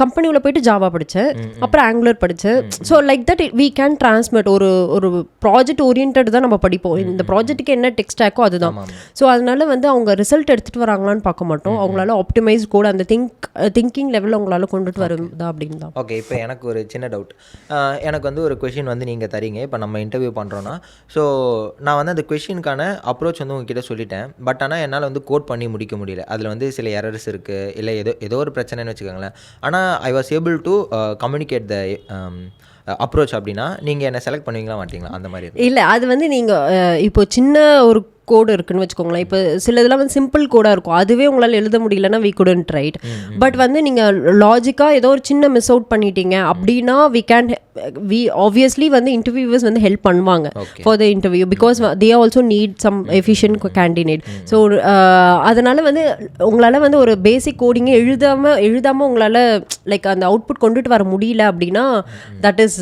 கம்பெனியில் போய்ட்டு போயிட்டு ஜாவா படித்தேன், அப்புறம் ஆங்குலர் படித்தேன். So like that we can transmit. ஒரு ப்ராஜெக்ட் ஓரியன்ட் தான் நம்ம படிப்போம். இந்த ப்ராஜெக்ட்டுக்கு என்ன டெக் ஸ்டாக்கோ அதுதான். ஸோ அதனால வந்து அவங்க ரிசல்ட் எடுத்துகிட்டு வராங்களான்னு பார்க்க மாட்டோம், அவங்களால ஆப்டிமைஸ் கூட அந்த திங்கிங் லெவலில் அவங்களால கொண்டுட்டு வருதா அப்படின்னு தான். ஓகே, இப்போ எனக்கு ஒரு சின்ன டவுட். எனக்கு வந்து ஒரு கொஷின் வந்து நீங்கள் தரீங்க, இப்போ நம்ம இன்டர்வியூ பண்ணுறோன்னா. ஸோ நான் வந்து அந்த கொஷினுக்கான அப்ரோச் வந்து உங்ககிட்ட சொல்லிட்டேன். பட் ஆனால் என்னால் வந்து கோட் பண்ணி முடிக்க முடியல. அதில் வந்து சில எரர்ஸ் இருக்குது, இல்லை ஏதோ ஒரு பிரச்சனைன்னு வச்சுக்கோங்களேன். ஆனால் I was able to communicate the approach. அப்படின்னா நீங்கள் என்னை செலக்ட் பண்ணுவீங்களா மாட்டீங்களா அந்த மாதிரி? இல்லை, அது வந்து நீங்கள் இப்போ சின்ன ஒரு கோடு இருக்குன்னு வச்சுக்கோங்களேன். இப்போ சில இதெல்லாம் வந்து சிம்பிள் கோடாக இருக்கும், அதுவே உங்களால் எழுத முடியலன்னா வி குடன்ட் ரைட். பட் வந்து நீங்கள் லாஜிக்காக ஏதோ ஒரு சின்ன மிஸ் அவுட் பண்ணிட்டீங்க அப்படின்னா வி ஆப்வியஸ்லி வந்து இன்டர்வியூவர்ஸ் வந்து ஹெல்ப் பண்ணுவாங்க for the interview, because they also need some efficient candidate. So அதனால் வந்து உங்களால் வந்து ஒரு பேசிக் கோடிங்கே எழுதாமல் உங்களால் லைக் அந்த அவுட்புட் கொண்டுட்டு வர முடியல அப்படின்னா that is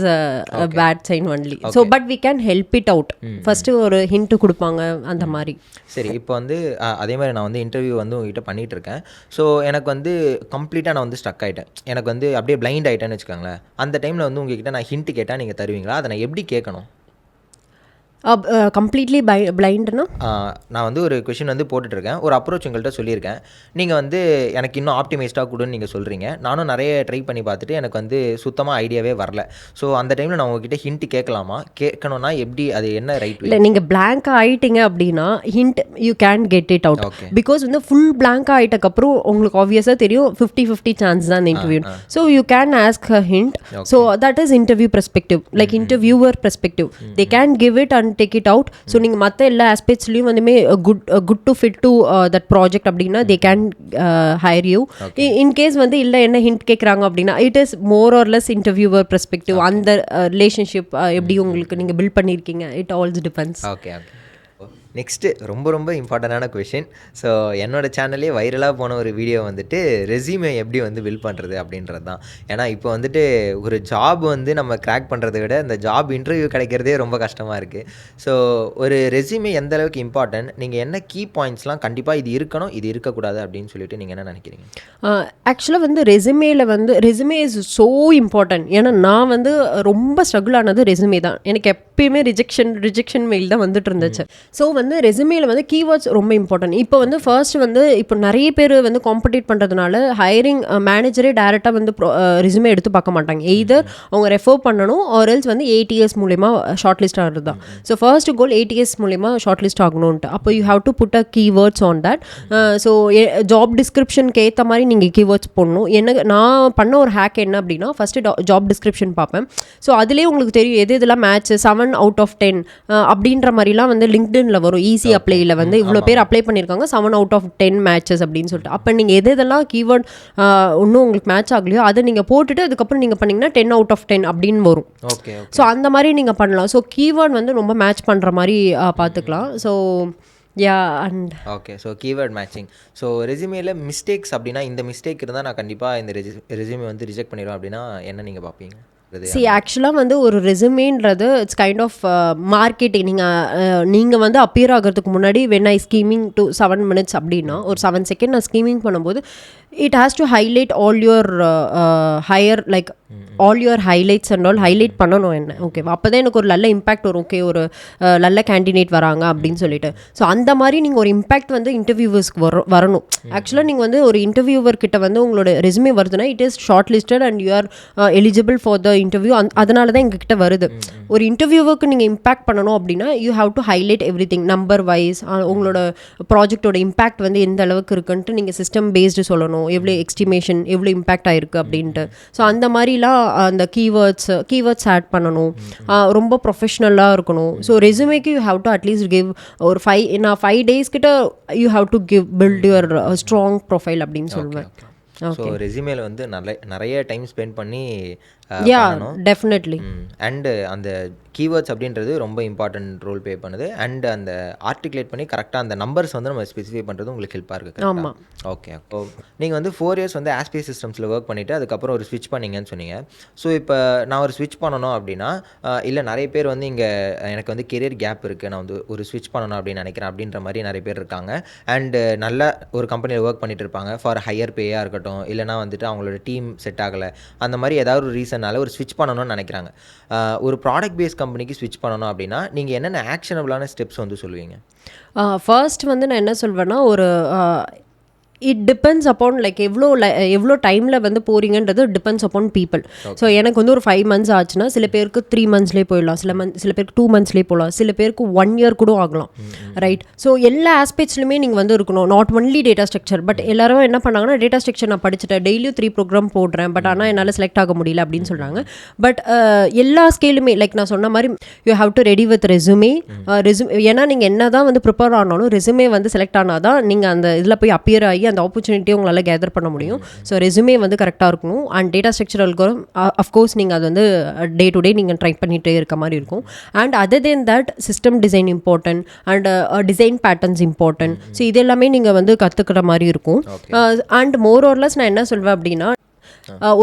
bad sign only. So but we can help it out. First ஒரு ஹிண்ட் கொடுப்பாங்க அந்த மாதிரி. சரி, இப்போ வந்து அதே மாதிரி நான் வந்து இன்டர்வியூ வந்து உங்ககிட்ட பண்ணிகிட்டு இருக்கேன். ஸோ எனக்கு வந்து கம்ப்ளீட்டாக நான் வந்து ஸ்டக் ஆகிட்டேன், எனக்கு வந்து அப்படியே பிளைண்ட் ஆகிட்டேன்னு வச்சுக்கோங்களேன். அந்த டைமில் வந்து உங்ககிட்ட நான் ஹிண்ட் கேட்டால் நீங்கள் தருவீங்களா? அதை நான் எப்படி கேட்கணும்? கம்ப்ளீட்லி பிளைண்ட்னா நான் வந்து ஒரு கொஷின் வந்து போட்டுட்ருக்கேன், ஒரு அப்ரோச் உங்கள்கிட்ட சொல்லியிருக்கேன். நீங்கள் வந்து எனக்கு இன்னும் ஆப்டிமைஸ்டாக கொடுன்னு நீங்கள் சொல்கிறீங்க. நானும் நிறைய ட்ரை பண்ணி பார்த்துட்டு எனக்கு வந்து சுத்தமாக ஐடியாவே வரல. ஸோ அந்த டைமில் நான் உங்ககிட்ட ஹிண்ட் கேட்கலாமா? கேட்கணும்னா எப்படி, அது என்ன ரைட்? இல்லை, நீங்கள் பிளாங்காக ஆகிட்டீங்க அப்படின்னா hint you can get it out. Because வந்து ஃபுல் பிளாங்காக ஆகிட்டக்கப்புறம் உங்களுக்கு ஆப்வியஸாக தெரியும் 50-50 சான்ஸ் தான் இந்த interview. So you can ask a hint. So that is interview perspective, like interviewer perspective. They can give it and take it out. So நீங்கள் மற்ற எல்லா ஆஸ்பெக்ட்ஸ்லையும் வந்துமே good to fit to that project அப்படின்னா they can hire you. In case வந்து இல்லை என்ன hint கேட்குறாங்க அப்படின்னா it is more or less interviewer perspective. அந்த ரிலேஷன்ஷிப் எப்படி உங்களுக்கு நீங்கள் பில்ட் பண்ணியிருக்கீங்க, it Alps depends. Okay. Next ரொம்ப இம்பார்ட்டண்டான கொஷின். ஸோ என்னோட சேனல்லே வைரலாக போன ஒரு வீடியோ வந்துட்டு ரெஸ்யூமே எப்படி வந்து பில்ட் பண்ணுறது அப்படின்றது தான். ஏன்னா இப்போ வந்துட்டு ஒரு ஜாப் வந்து நம்ம கிராக் பண்ணுறதை விட இந்த ஜாப் இன்டர்வியூ கிடைக்கிறதே ரொம்ப கஷ்டமாக இருக்குது. ஸோ ஒரு ரெஸ்யூமே எந்த அளவுக்கு இம்பார்ட்டன்ட், நீங்கள் என்ன கீ பாயிண்ட்ஸ்லாம் கண்டிப்பாக இது இருக்கணும் இது இருக்கக்கூடாது அப்படின்னு சொல்லிட்டு நீங்கள் என்ன நினைக்கிறீங்க? ஆக்சுவலாக வந்து ரெஸ்யூமே இஸ் ஸோ இம்பார்ட்டன்ட். ஏன்னா நான் வந்து ரொம்ப ஸ்ட்ரகிள் ஆனது ரெஸ்யூமே தான். எனக்கு எப்பயுமே ரிஜெக்ஷன் மெயில் தான் வந்துட்டு இருந்துச்சு. ஸோ வந்து ரெஸ்யூமேல வந்து கீவேர்ட்ஸ் ரொம்ப இம்பார்ட்டன்ட். இப்போ வந்து ஃபர்ஸ்ட் வந்து இப்போ நிறைய பேர் வந்து காம்படிட் பண்ணுறதுனால ஹையரிங் மேனேஜரே டேரெக்டாக வந்து ரெஸ்யூமே எடுத்து பார்க்க மாட்டாங்க. எய்தர் அவங்க ரெஃபர் பண்ணணும் ஆர் எல்ஸ் வந்து ATS மூலமா ஷார்ட் லிஸ்ட் ஆகிறது தான். ஸோ ஃபர்ஸ்ட் கோல் ATS மூலமா ஷார்ட் லிஸ்ட் ஆகணும்ட்டு. அப்போ you have to put a keywords on that. So job டிஸ்கிரிப்ஷனுக்கு ஏற்ற மாதிரி நீங்கள் கீவேர்ட்ஸ் போடணும். நான் பண்ண ஒரு ஹேக் என்ன அப்படின்னா ஃபஸ்ட்டு ஜாப் டிஸ்கிரிப்ஷன் பார்ப்பேன். ஸோ அதுலேயே உங்களுக்கு தெரியும் எது இதெல்லாம் மேட்ச் 7 out of 10 அப்படின்ற மாதிரிலாம் வந்து லிங்க்டின்ல வரும். ஈஸி அப்ளைல வந்து இவ்வளோ பேர் அப்ளை பண்ணியிருக்காங்க 7 out of 10 மேட்சஸ் அப்படின்னு சொல்லிட்டு. அப்போ நீங்கள் எதெல்லாம் கீவேர்ட் இன்னும் உங்களுக்கு மேட்ச் ஆகலையோ அதை நீங்கள் போட்டுட்டு அதுக்கப்புறம் நீங்கள் பண்ணிங்கன்னா 10 out of 10 அப்படின்னு வரும். ஓகே. ஸோ அந்த மாதிரி நீங்கள் பண்ணலாம். ஸோ கீவேர்ட் வந்து ரொம்ப மேட்ச் பண்ணுற மாதிரி பார்த்துக்கலாம். So okay. So keyword matching. So ரெஸ்யூமேல மிஸ்டேக்ஸ் அப்படின்னா இந்த மிஸ்டேக் இருந்தால் நான் கண்டிப்பாக இந்த ரெஸ்யூமே வந்து ரிஜெக்ட் பண்ணிடுவேன் அப்படின்னா என்ன நீங்கள் பார்ப்பீங்க? ஆக்சுவலாக வந்து ஒரு ரெஸ்யூமேன்றது இட்ஸ் கைண்ட் ஆஃப் மார்க்கெட்டிங். நீங்கள் வந்து அப்பியர் ஆகிறதுக்கு முன்னாடி when I scheming to 7 minutes அப்படின்னா ஒரு 7 செகண்ட் நான் ஸ்கீமிங் பண்ணும்போது it has to highlight all your all your highlights and all highlight பண்ணணும் என்ன. ஓகேவா? அப்போ தான் எனக்கு ஒரு நல்ல இம்பாக்ட் வரும். ஓகே, ஒரு நல்ல கேண்டிடேட் வராங்க அப்படின்னு சொல்லிட்டு. ஸோ அந்த மாதிரி நீங்கள் ஒரு இம்பாக்ட் வந்து இன்டர்வியூவர்ஸ்க்கு வரணும். ஆக்சுவலாக நீங்கள் வந்து ஒரு இன்டர்வியூவர் கிட்ட வந்து உங்களோட ரெஸ்யூமே வருதுன்னா it is short listed and you are eligible for the interview. அதனால தான் எங்ககிட்ட வருது. ஒரு இன்டர்வியூவுக்கு நீங்கள் இம்பாக்ட் பண்ணணும் அப்படின்னா you have to highlight every thing number wise. உங்களோட ப்ராஜெக்டோட இம்பாக்ட் வந்து எந்த அளவுக்கு இருக்குன்ட்டு நீங்கள் சிஸ்டம் பேஸ்டு சொல்லணும். எவ்வளோ எஸ்டிமேஷன் எவ்வளோ இம்பாக்ட் ஆயிருக்கு அப்படின்ட்டு. ஸோ அந்த மாதிரிலாம் அந்த கீவேர்ட்ஸ் ஆட் பண்ணணும். ரொம்ப ப்ரொஃபஷ்னலாக இருக்கணும். ஸோ ரெஸ்யூமேக்கு you have to at least give ஒரு 5 days கிட்ட you have to build your strong profile அப்படின்னு சொல்லுவேன். ஸோ ரெஸ்யூமேல வந்து நிறைய டைம் ஸ்பெண்ட் பண்ணி டெஃபினெட்லி. அண்டு அந்த கீவேர்ட்ஸ் அப்படின்றது ரொம்ப இம்பார்ட்டன்ட் ரோல் ப்ளே பண்ணுது. அண்ட் அந்த ஆர்டிகுலேட் பண்ணி கரெக்டாக அந்த நம்பர்ஸ் வந்து நம்ம ஸ்பெசிஃபை பண்ணுறது உங்களுக்கு ஹெல்ப்பாக இருக்குது. ஆமாம். ஓகே. அப்போ நீங்கள் வந்து 4 இயர்ஸ் வந்து ஆஸ்பிஎஸ் சிஸ்டம்ஸில் ஒர்க் பண்ணிவிட்டு அதுக்கப்புறம் ஒரு ஸ்விட்ச் பண்ணிங்கன்னு சொன்னீங்க. ஸோ இப்போ நான் ஒரு ஸ்விட்ச் பண்ணணும் அப்படின்னா, இல்லை நிறைய பேர் வந்து இங்கே எனக்கு வந்து கெரியர் கேப் இருக்குது, நான் வந்து ஒரு ஸ்விட்ச் பண்ணணும் அப்படின்னு நினைக்கிறேன் அப்படின்ற மாதிரி நிறைய பேர் இருக்காங்க. அண்டு நல்ல ஒரு கம்பெனியில் ஒர்க் பண்ணிட்டு இருப்பாங்க, ஃபார் ஹையர் பேயாக இருக்கட்டும், இல்லைனா வந்துட்டு அவங்களோட டீம் செட் ஆகலை, அந்த மாதிரி ஏதாவது ஒரு ரீசனால ஒரு ஸ்விட்ச் பண்ணணும்னு நினைக்கிறாங்க. ஒரு ப்ராடக்ட் பேஸ்ட் கம்பெனிக்கு ஸ்விட்ச் பண்ணணும் அப்படின்னா நீங்கள் என்னென்ன ஆக்ஷனபிளான ஸ்டெப்ஸ் வந்து சொல்லுவீங்க? ஃபர்ஸ்ட் வந்து நான் என்ன சொல்வேன்னா, ஒரு இட் டிபெண்ட்ஸ் அப்பான் லைக் எவ்வளோ டைமில் வந்து போகிறீங்கன்றது டிபெண்ட்ஸ் அப்பான் பீப்புள். ஸோ எனக்கு வந்து ஒரு 5 months ஆச்சுன்னா சில பேருக்கு 3 monthsலேயே போயிடலாம், சில பேருக்கு 2 monthsலேயே போகலாம், சில பேருக்கு 1 year கூட ஆகலாம், ரைட்? ஸோ எல்லா ஆஸ்பெக்ட்ஸ்லையுமே நீங்கள் வந்து இருக்கணும், not only data structure. But எல்லாரும் என்ன பண்ணாங்கன்னா, டேட்டா ஸ்ட்ரக்சர் நான் படிச்சுட்டேன், டெய்லியும் 3 program போடுறேன், பட் ஆனால் என்னால் செலக்ட் ஆக முடியல அப்படின்னு சொல்கிறாங்க. பட் எல்லா ஸ்கேலுமே லைக் நான் சொன்ன மாதிரி you have to ready with ரெசுமே. ஏன்னா நீங்கள் என்ன தான் வந்து ப்ரிப்பேர் ஆனாலும் ரெசுமே வந்து செலக்ட் ஆனால் தான் நீங்கள் அந்த இதில் போய் அப்பியர் ஆகி அந்த ஆப்பர்ச்சுனிட்டியை உங்களால் கேதர் பண்ண முடியும். ஸோ ரெசுமே வந்து கரெக்டாக இருக்கணும். And data structure algorithm of course நீங்கள் அது வந்து டே டு டே நீங்கள் ட்ரை பண்ணிகிட்டே இருக்க மாதிரி இருக்கும். And other then that system design important and design patterns important. So இது எல்லாமே நீங்கள் வந்து கற்றுக்கிற மாதிரி இருக்கும். அண்ட் மோர் ஆர்லெஸ் நான் என்ன சொல்வேன் அப்படின்னா,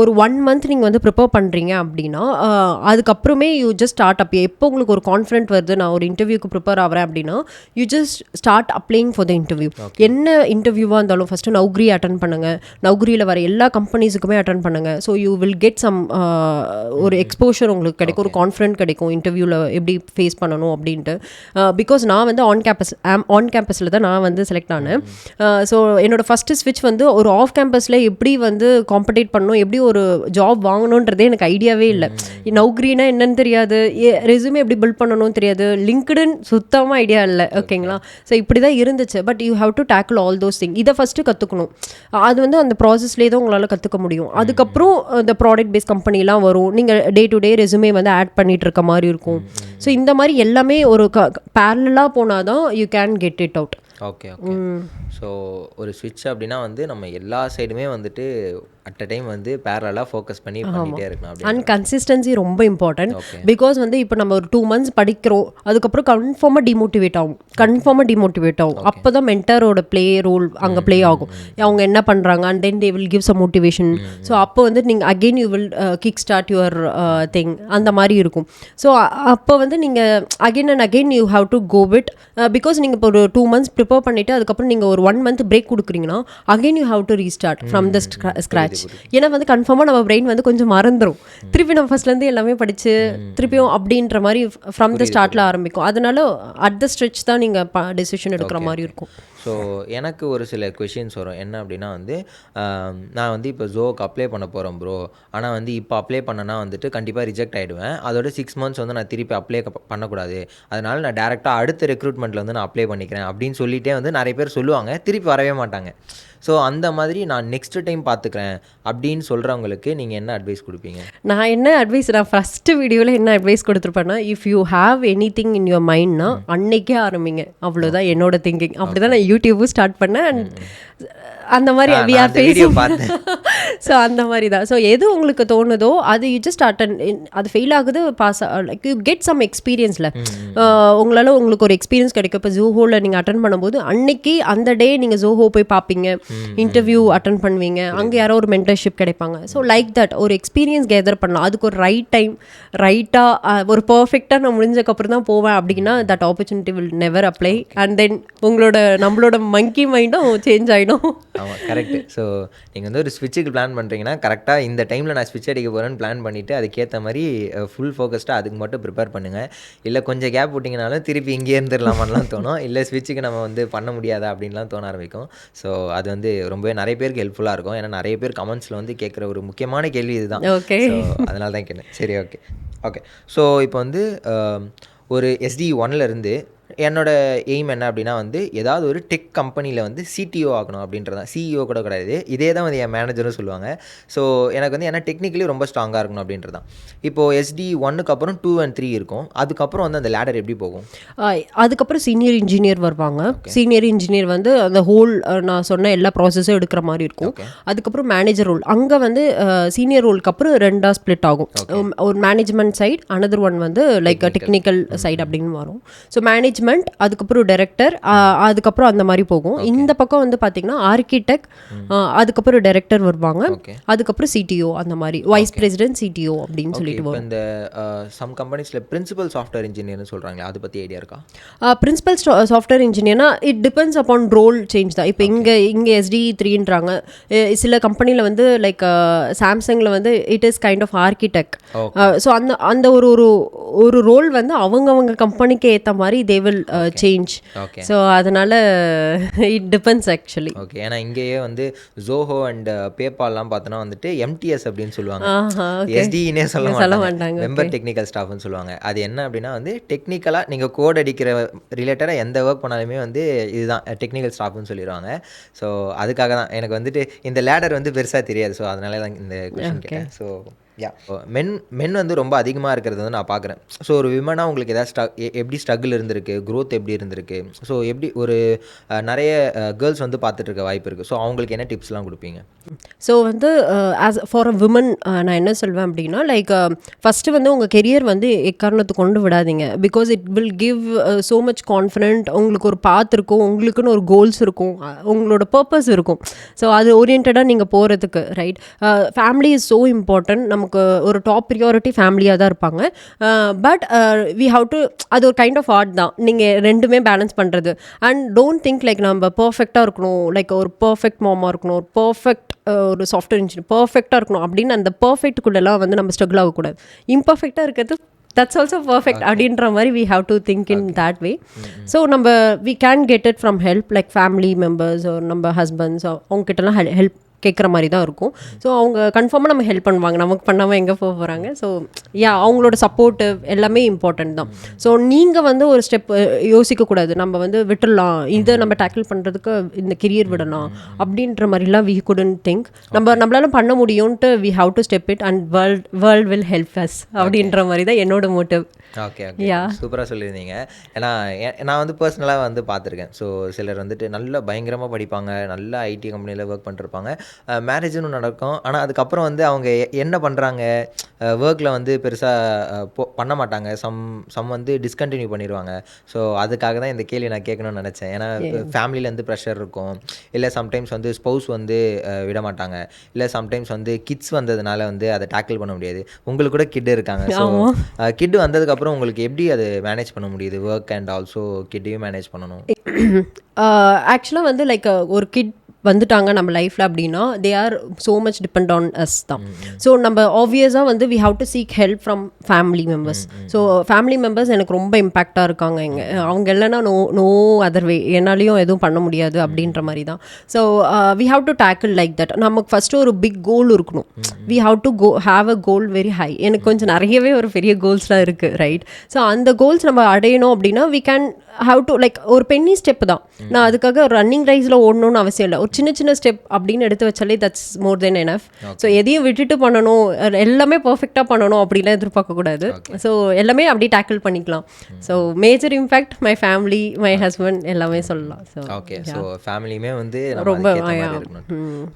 ஒரு 1 month நீங்கள் வந்து ப்ரிப்பேர் பண்ணுறீங்க அப்படின்னா அதுக்கப்புறமே யூ ஜஸ்ட் ஸ்டார்ட் அப். எப்போ உங்களுக்கு ஒரு கான்ஃபிடென்ட் வருது, நான் ஒரு இன்டர்வியூக்கு ப்ரிப்பேர் ஆகிறேன் அப்படின்னா, you just start அப்ளைங் for the interview. என்ன இன்டர்வியூவாக இருந்தாலும் ஃபஸ்ட்டு நௌக்ரி அட்டன் பண்ணுங்கள், நௌக்ரியில் வர எல்லா கம்பெனிஸுக்குமே அட்டன் பண்ணுங்கள். So you will get some ஒரு எக்ஸ்போஷர் உங்களுக்கு கிடைக்கும், ஒரு கான்ஃபிடென்ட் கிடைக்கும் இன்டர்வியூவில் எப்படி ஃபேஸ் பண்ணணும் அப்படின்ட்டு. பிகாஸ் நான் வந்து ஆன் கேம்பஸில் தான் நான் வந்து செலக்ட் ஆனேன். ஸோ என்னோட ஃபஸ்ட்டு ஸ்விட்ச் வந்து ஒரு ஆஃப் கேம்பஸில் எப்படி வந்து காம்படேட் பண்ணணும், எப்படி ஒரு ஜாப் வாங்கணுன்றதே எனக்கு ஐடியாவே இல்லை. நௌக்ரினா என்னன்னு தெரியாது, ரெசுமே எப்படி பில்ட் பண்ணணும் தெரியாது, லிங்க்டின் சுத்தமாக ஐடியா இல்லை. ஓகேங்களா? ஸோ இப்படி தான் இருந்துச்சு. But you have to tackle all those thing. இதை ஃபஸ்ட்டு கற்றுக்கணும். அது வந்து அந்த ப்ராசஸ்லேயே தான் உங்களால் கற்றுக்க முடியும். அதுக்கப்புறம் இந்த ப்ராடக்ட் பேஸ்ட் கம்பெனிலாம் வரும், நீங்கள் டே டு டே ரெசுமே வந்து ஆட் பண்ணிட்டு இருக்க மாதிரி இருக்கும். ஸோ இந்த மாதிரி எல்லாமே ஒரு பேரலாக போனால் தான் you can get it out. Okay. So ஒரு ஸ்விட்ச் அப்படின்னா வந்து நம்ம எல்லா சைடுமே வந்துட்டு அட் அ டைம் வந்து பேரலாக ஃபோக்கஸ் பண்ணிகிட்டே இருக்கணும். அண்ட் கன்சிஸ்டன்சி ரொம்ப இம்பார்ட்டன்ட். பிகாஸ் வந்து இப்போ நம்ம ஒரு 2 months படிக்கிறோம், அதுக்கப்புறம் கன்ஃபார்மாக டிமோட்டிவேட் ஆகும். அப்போ தான் மென்டரோட ப்ளே ரோல் அங்கே ப்ளே ஆகும். அவங்க என்ன பண்ணுறாங்க and then they will give some motivation. So அப்போ வந்து நீங்கள் again you will kick start your thing, அந்த மாதிரி இருக்கும். ஸோ அப்போ வந்து நீங்கள் again and again you have to go with. Because நீங்கள் இப்போ ஒரு 2 months ப்ரிப்பேர் பண்ணிவிட்டு அதுக்கப்புறம் நீங்கள் ஒரு 1 month பிரேக் கொடுக்குறீங்கன்னா again you have to restart from the scratch. ஏன்னா வந்து கன்ஃபார்மாக நம்ம பிரெயின் வந்து கொஞ்சம் மறந்துடும், திருப்பி நம்ம ஃபர்ஸ்ட்லேருந்து எல்லாமே படித்து திருப்பியும் அப்படின்ற மாதிரி ஃப்ரம் த ஸ்டார்ட்டில் ஆரம்பிக்கும். அதனால அட் த ஸ்ட்ரெச் தான் நீங்கள் டெசிஷன் எடுக்கிற மாதிரி இருக்கும். ஸோ எனக்கு ஒரு சில கொஷின்ஸ் வரும். என்ன அப்படின்னா வந்து நான் வந்து இப்போ ஜோக்கு அப்ளை பண்ண போகிறேன் ப்ரோ, ஆனால் வந்து இப்போ அப்ளை பண்ணனா வந்துட்டு கண்டிப்பாக ரிஜெக்ட் ஆகிடுவேன், அதோட 6 months வந்து நான் திருப்பி அப்ளை பண்ணக்கூடாது, அதனால் நான் டேரெக்டாக அடுத்த ரெக்ரூட்மெண்ட்டில் வந்து நான் அப்ளை பண்ணிக்கிறேன் அப்படின்னு சொல்லிட்டே வந்து நிறைய பேர் சொல்லுவாங்க, திருப்பி வரவே மாட்டாங்க. ஸோ அந்த மாதிரி நான் நெக்ஸ்ட் டைம் பார்த்துக்கிறேன் அப்படின்னு சொல்கிறவங்களுக்கு நீங்கள் என்ன அட்வைஸ் கொடுப்பீங்க? நான் ஃபஸ்ட்டு வீடியோவில் என்ன அட்வைஸ் கொடுத்துருப்பேன்னா, if you have any thing in your மைண்ட்னா அன்னைக்கே ஆரம்பிங்க. அவ்வளோதான் என்னோட திங்கிங். அப்படி தான் நான் யூடியூபும் ஸ்டார்ட் பண்ணேன். அண்ட் அந்த மாதிரி ஸோ அந்த மாதிரி தான். ஸோ எது உங்களுக்கு தோணுதோ அது யூ ஜஸ்ட் அட்டன். அது ஃபெயில் ஆகுது, pass, like you get some எக்ஸ்பீரியன்ஸில் உங்களால் உங்களுக்கு ஒரு எக்ஸ்பீரியன்ஸ் கிடைக்கும். இப்போ ஜோஹோவில் நீங்கள் அட்டன் பண்ணும்போது அன்னைக்கு அந்த டே நீங்கள் ஜோஹோ போய் பார்ப்பீங்க, இன்டர்வியூ அட்டன் பண்ணுவீங்க, அங்கே யாரோ ஒரு மென்டர்ஷிப் கிடைப்பாங்க. ஸோ லைக் தட் ஒரு எக்ஸ்பீரியன்ஸ் கேதர் பண்ணலாம். அதுக்கு ஒரு ரைட் டைம், ரைட்டாக ஒரு பர்ஃபெக்டாக நான் முடிஞ்சக்கப்புறம் தான் போவேன் அப்படின்னா that opportunity will never apply. And then நம்மளோட மங்கி மைண்டும் சேஞ்ச் ஆகிடும். ஆமாம், கரெக்டு. ஸோ நீங்கள் வந்து ஒரு ஸ்விட்சுக்கு பிளான் பண்ணுறீங்கன்னா கரெக்டாக இந்த டைமில் நான் ஸ்விட்ச் அடிக்க போகிறேன்னு பிளான் பண்ணிவிட்டு அதுக்கேற்ற மாதிரி ஃபுல் ஃபோக்கஸ்டாக அதுக்கு மட்டும் ப்ரிப்பேர் பண்ணுங்கள். இல்லை கொஞ்சம் கேப் விட்டிங்கனாலும் திருப்பி இங்கே இருந்துடலாமான்லாம் தோணும், இல்லை ஸ்விட்சுக்கு நம்ம வந்து பண்ண முடியாதா அப்படின்லாம் தோண ஆரம்பிக்கும். ஸோ அது வந்து ரொம்பவே நிறைய பேருக்கு ஹெல்ப்ஃபுல்லாக இருக்கும். ஏன்னா நிறைய பேர் கமெண்ட்ஸில் வந்து கேட்குற ஒரு முக்கியமான கேள்வி இதுதான். ஸோ அதனால தான் கேட்டேன். சரி, ஓகே. ஸோ இப்போ வந்து ஒரு SD1 இருந்து என்னோட எய்ம் என்ன அப்படின்னா வந்து ஏதாவது ஒரு டெக் கம்பெனியில் வந்து சிடிஓ ஆகணும் அப்படின்றதான். சிஇஓ கூட கிடையாது, இதே தான் வந்து என் மேனேஜரும் சொல்லுவாங்க. ஸோ எனக்கு வந்து ஏன்னா டெக்னிக்கலி ரொம்ப ஸ்ட்ராங்காக இருக்கணும் அப்படின்றதான். இப்போது SD 1க்கு அப்புறம் 2 and 3 இருக்கும். அதுக்கப்புறம் வந்து அந்த லேடர் எப்படி போகும்? அதுக்கப்புறம் சீனியர் இன்ஜினியர் வருவாங்க. சீனியர் இன்ஜினியர் வந்து அந்த ஹோல் நான் சொன்ன எல்லா ப்ராசஸும் எடுக்கிற மாதிரி இருக்கும். அதுக்கப்புறம் மேனேஜர் ரோல், அங்கே வந்து சீனியர் ரோலுக்கு அப்புறம் 2ஆக ஸ்ப்ளிட் ஆகும். ஒரு மேனேஜ்மெண்ட் சைட், அனதர் ஒன் வந்து லைக் டெக்னிக்கல் சைடு அப்படின்னு வரும். ஸோ மேனேஜ்மெண்ட், அதுக்கப்புறம் டைரக்டர், அதுக்கப்புறம் அந்த மாதிரி போகும். இந்த பக்கம் வந்து பார்த்தீங்கன்னா ஆர்கிடெக்ட், அதுக்கப்புறம் டைரக்டர் வருவாங்க, அதுக்கப்புறம் சிடிஓ, அந்த மாதிரி வைஸ் பிரசிடென்ட் சிடிஓ அப்படின்னு சொல்லிட்டு வரும். இந்த சம் கம்பெனிஸில் பிரின்சிபல் சாஃப்ட்வேர் இன்ஜினியர்னு சொல்கிறாங்களே, அதை பற்றி ஐடியா இருக்கா? பிரின்சிபல் சாஃப்ட்வேர் இன்ஜினியர்னா it depends upon role change தான். இப்போ இங்கே SD 3ன்றாங்க, சில கம்பெனியில் வந்து லைக் சாம்சங்கில் வந்து it is kind of architect. So அந்த ஒரு ரோல் வந்து அவங்க கம்பெனிக்கு ஏற்ற மாதிரி தே வில் சேஞ்ச். ஸோ அதனால இட் டிபெண்ட்ஸ் ஆக்சுவலி. ஓகே, ஏன்னா இங்கேயே வந்து ஜோஹோ அண்ட் பேபால்லாம் பார்த்தோன்னா வந்துட்டு MTS அப்படின்னு சொல்லுவாங்க, SDனே சொல்ல மாட்டாங்க, மெம்பர் டெக்னிக்கல் ஸ்டாஃப்னு சொல்லுவாங்க. அது என்ன அப்படின்னா வந்து டெக்னிக்கலாக நீங்கள் கோட் அடிக்கிற ரிலேட்டடாக எந்த ஒர்க் பண்ணாலுமே வந்து இதுதான் டெக்னிக்கல் ஸ்டாஃப்னு சொல்லிடுவாங்க. ஸோ அதுக்காக தான் எனக்கு வந்துட்டு இந்த லேடர் வந்து பெருசாக தெரியாது. ஸோ அதனால தான் இந்த கொஸ்டின் கேட்டேன். ஸோ மென் வந்து ரொம்ப அதிகமாக இருக்கிறது வந்து நான் பார்க்குறேன். ஸோ ஒரு விமனாக உங்களுக்கு ஏதாவது எப்படி ஸ்ட்ரகிள் இருந்திருக்கு, க்ரோத் எப்படி இருந்திருக்கு, ஸோ எப்படி ஒரு நிறைய கேர்ள்ஸ் வந்து பார்த்துட்டு இருக்க வாய்ப்பு இருக்குது. ஸோ அவங்களுக்கு என்ன டிப்ஸ்லாம் கொடுப்பீங்க? ஸோ வந்து ஆஸ் ஃபார் அ விமன் நான் என்ன சொல்வேன் அப்படின்னா லைக் ஃபஸ்ட்டு வந்து உங்கள் கெரியர் வந்து எக்காரணத்தை கொண்டு விடாதீங்க. Because it will give so much confident. உங்களுக்கு ஒரு பாத் இருக்கும், உங்களுக்குன்னு ஒரு கோல்ஸ் இருக்கும், உங்களோட பர்பஸ் இருக்கும். ஸோ அது ஓரியன்டாக நீங்கள் போகிறதுக்கு right. Family is so important. நமக்கு ஒரு டாப் ப்ரியாரிட்டி ஃபேமிலியாக தான் இருப்பாங்க. பட் வி ஹவ் டு, அது ஒரு கைண்ட் ஆஃப் ஆர்ட் தான் நீங்கள் ரெண்டுமே பேலன்ஸ் பண்ணுறது. அண்ட் டோன்ட் திங்க் லைக் நம்ம பர்ஃபெக்டாக இருக்கணும், லைக் ஒரு பர்ஃபெக்ட் மாமாக இருக்கணும், ஒரு பர்ஃபெக்ட் ஒரு சாஃப்ட்வேர் இன்ஜினியர் பர்ஃபெக்டாக இருக்கணும் அப்படின்னு அந்த பர்ஃபெக்ட்டுக்குள்ளெல்லாம் வந்து நம்ம ஸ்ட்ரகிள் ஆகக்கூடாது. இம்பர்ஃபெக்டாக இருக்கிறது that's also perfect அப்படின்ற மாதிரி we have to think in that way. So we can get it from help like family members or நம்ம husbands, அவங்க கிட்டலாம் ஹெல்ப் கேட்குற மாதிரி தான் இருக்கும். ஸோ அவங்க கன்ஃபார்மாக நம்ம ஹெல்ப் பண்ணுவாங்க, நமக்கு பண்ணாமல் எங்கே போக போகிறாங்க. ஸோ அவங்களோட சப்போர்ட்டு எல்லாமே இம்பார்ட்டன்ட் தான். ஸோ நீங்கள் வந்து ஒரு ஸ்டெப் யோசிக்கக்கூடாது, நம்ம வந்து விட்டுடலாம், இதை நம்ம டேக்கிள் பண்ணுறதுக்கு இந்த கெரியர் விடலாம் அப்படின்ற மாதிரிலாம் we couldn't think. நம்மளால பண்ண முடியும்ன்ட்டு we have to step it and world will help us அப்படின்ற மாதிரி தான் என்னோட மோட்டிவ். ஓகே சூப்பராக சொல்லியிருந்தீங்க. ஏன்னா நான் வந்து பர்சனலாக வந்து பார்த்துருக்கேன். ஸோ சிலர் வந்துட்டு நல்லா பயங்கரமாக படிப்பாங்க, நல்ல ஐடி கம்பெனியில் ஒர்க் பண்ணிருப்பாங்க, மேரேஜுன்னு நடக்கும். ஆனால் அதுக்கப்புறம் வந்து அவங்க என்ன பண்ணுறாங்க, ஒர்க்கில் வந்து பெருசாக பண்ண மாட்டாங்க, சம் வந்து டிஸ்கண்டினியூ பண்ணிடுவாங்க. ஸோ அதுக்காக தான் இந்த கேள்வி நான் கேட்கணும்னு நினச்சேன். ஏன்னா ஃபேமிலியிலேருந்து ப்ரெஷர் இருக்கும், இல்லை சம்டைம்ஸ் வந்து ஸ்பௌஸ் வந்து விட மாட்டாங்க, இல்லை சம்டைம்ஸ் வந்து கிட்ஸ் வந்ததுனால வந்து அதை டேக்கிள் பண்ண முடியாது. உங்களுக்கு கூட கிட் இருக்காங்க. ஸோ கிட் வந்ததுக்கப்புறம் உங்களுக்கு எப்படி அதை மேனேஜ் பண்ண முடியுது, ஒர்க் அண்ட் ஆல்சோ கிட்டையும் மேனேஜ் பண்ணணும்? ஆக்சுவலாக வந்து லைக் ஒரு கிட் வந்துட்டாங்க நம்ம லைஃப்பில் அப்படின்னா they are so much depend on us தான். ஸோ நம்ம ஆப்வியஸாக வந்து we have to seek help from family members. So family members எனக்கு ரொம்ப இம்பேக்டாக இருக்காங்க. அவங்க இல்லைன்னா நோ அதர் வே, என்னாலையும் எதுவும் பண்ண முடியாது அப்படின்ற மாதிரி தான். So we have to tackle like that. நமக்கு ஃபஸ்ட்டு ஒரு பிக் கோல் இருக்கணும். We have to have a goal very high. எனக்கு கொஞ்சம் நிறையவே ஒரு பெரிய கோல்ஸ்லாம் இருக்குது ரைட். ஸோ அந்த கோல்ஸ் நம்ம அடையணும் அப்படின்னா we can have to like ஒரு பென்னி ஸ்டெப் தான். நான் அதுக்காக ரன்னிங் ரைஸில் ஓடணும்னு அவசியம் இல்லை, ஒரு சின்ன ஸ்டெப் அப்படின்னு எடுத்து வச்சாலே that's more then enough. So எதையும் விட்டுட்டு பண்ணணும், எல்லாமே பர்ஃபெக்டாக பண்ணணும் அப்படிலாம் எதிர்பார்க்கக்கூடாது. ஸோ எல்லாமே அப்படியே டேக்கிள் பண்ணிக்கலாம். So major impact my family, my husband எல்லாமே சொல்லலாம். ஸோ ஓகே, ஸோ ஃபேமிலியுமே வந்து ரொம்ப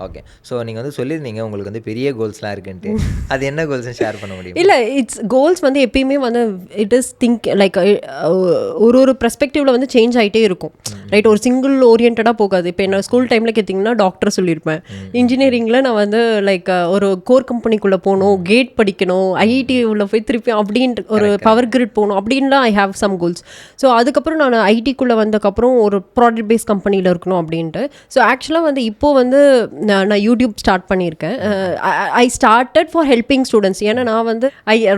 ஓகே. ஸோ நீங்கள் வந்து சொல்லியிருந்தீங்க உங்களுக்கு வந்து பெரிய கோல்ஸ்லாம் இருக்குன்ட்டு, அது என்ன கோல்ஸ்னு ஷேர் பண்ண முடியும்? இல்லை, இட்ஸ் கோல்ஸ் வந்து எப்பயுமே வந்து இட் இஸ் திங்க் லைக் ஒரு பெர்ஸ்பெக்டிவ்ல வந்து சேஞ்ச் ஆகிட்டே இருக்கும் ரைட். ஒரு சிங்கிள் ஓரியன்டாக போகாது. இப்போ என்ன ஸ்கூல் டைமில் கேட்டிங்கன்னா டாக்டர் சொல்லியிருப்பேன், இன்ஜினியரிங்கில் நான் வந்து லைக் ஒரு கோர் கம்பெனிக்குள்ளே போகணும், கேட் படிக்கணும், ஐஐடி உள்ள போய் திருப்பி அப்படின்ட்டு ஒரு பவர் கிரிட் போகணும் அப்படின்லாம் I have some goals. So அதுக்கப்புறம் நான் ஐடிக்குள்ளே வந்ததுக்கப்புறம் ஒரு ப்ராடக்ட் பேஸ்ட் கம்பெனியில் இருக்கணும் அப்படின்ட்டு. ஸோ ஆக்சுவலாக வந்து இப்போது வந்து நான் யூடியூப் ஸ்டார்ட் பண்ணியிருக்கேன். I started for helping students. ஏன்னா நான் வந்து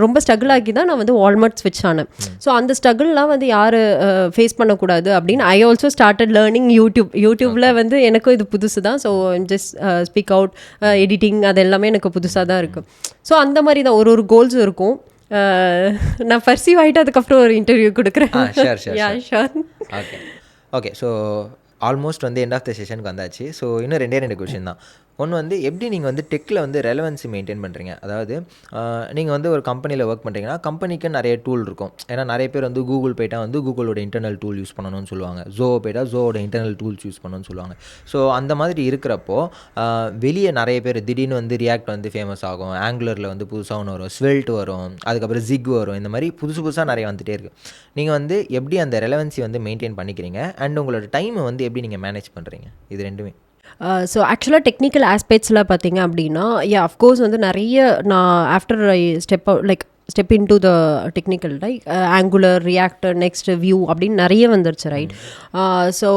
ரொம்ப ஸ்ட்ரகிள் ஆகி தான் நான் வந்து வால்மார்ட் ஸ்விட்ச் ஆனேன். ஸோ அந்த ஸ்ட்ரகிள்லாம் வந்து யார் ஃபேஸ் பண்ணக்கூடாது அப்படின்னு ஐ ஆல்சோ ஸ்டார்டட் லேர்னிங் யூடியூப்பில் வந்து எனக்கும் இது புதுசு தான். So just speak out, editing அது எல்லாமே எனக்கு புதுசாக தான் இருக்குது. ஸோ அந்த மாதிரி தான் ஒரு கோல்ஸ் இருக்கும். நான் பர்சீவ் ஆகிட்டு அதுக்கப்புறம் ஒரு இன்டர்வியூ கொடுக்குறேன். ஷூர். ஓகே ஸோ ஆல்மோஸ்ட் வந்து எண்ட் ஆஃப் த செஷனுக்கு வந்தாச்சு. ஸோ இன்னும் 2 கொஷின் தான். ஒன்று வந்து எப்படி நீங்கள் வந்து டெக்கில் வந்து ரெலவன்சி மெயின்டைன் பண்ணுறீங்க? அதாவது நீங்கள் வந்து ஒரு கம்பெனியில் ஒர்க் பண்ணுறீங்கன்னா கம்பெனிக்கு நிறைய டூல் இருக்கும். ஏன்னா நிறைய பேர் வந்து கூகுள் போய்ட்டால் வந்து கூகுளோட இன்டர்னல் டூல் யூஸ் பண்ணணும்னு சொல்லுவாங்க. ஜோவோ போய்ட்டால் ஜோவோட இன்டர்னல் டூல்ஸ் யூஸ் பண்ணணும்னு சொல்லுவாங்க. ஸோ அந்த மாதிரி இருக்கிறப்போ வெளியே நிறைய பேர் திடீர்னு வந்து ரியாக்ட் வந்து ஃபேமஸ் ஆகும், ஆங்குலரில் வந்து புதுசாக ஒன்று வரும், ஸ்வெல்ட் வரும், அதுக்கப்புறம் ஜிக் வரும், இந்த மாதிரி புதுசாக நிறைய வந்துகிட்டே இருக்குது. நீங்கள் வந்து எப்படி அந்த ரெலவன்சி வந்து மெயின்டைன் பண்ணிக்கிறீங்க அண்ட் உங்களோட டைமை வந்து எப்படி நீங்கள் மேனேஜ் பண்ணுறீங்க? இது ரெண்டுமே. ஸோ ஆக்சுவலாக டெக்னிக்கல் ஆஸ்பெக்ட்ஸில் பார்த்தீங்க அப்படின்னா அஃப்கோர்ஸ் வந்து நிறைய நான் after I step in to the technical angular, reactor, next view அப்படின்னு நிறைய வந்துருச்சு, right? So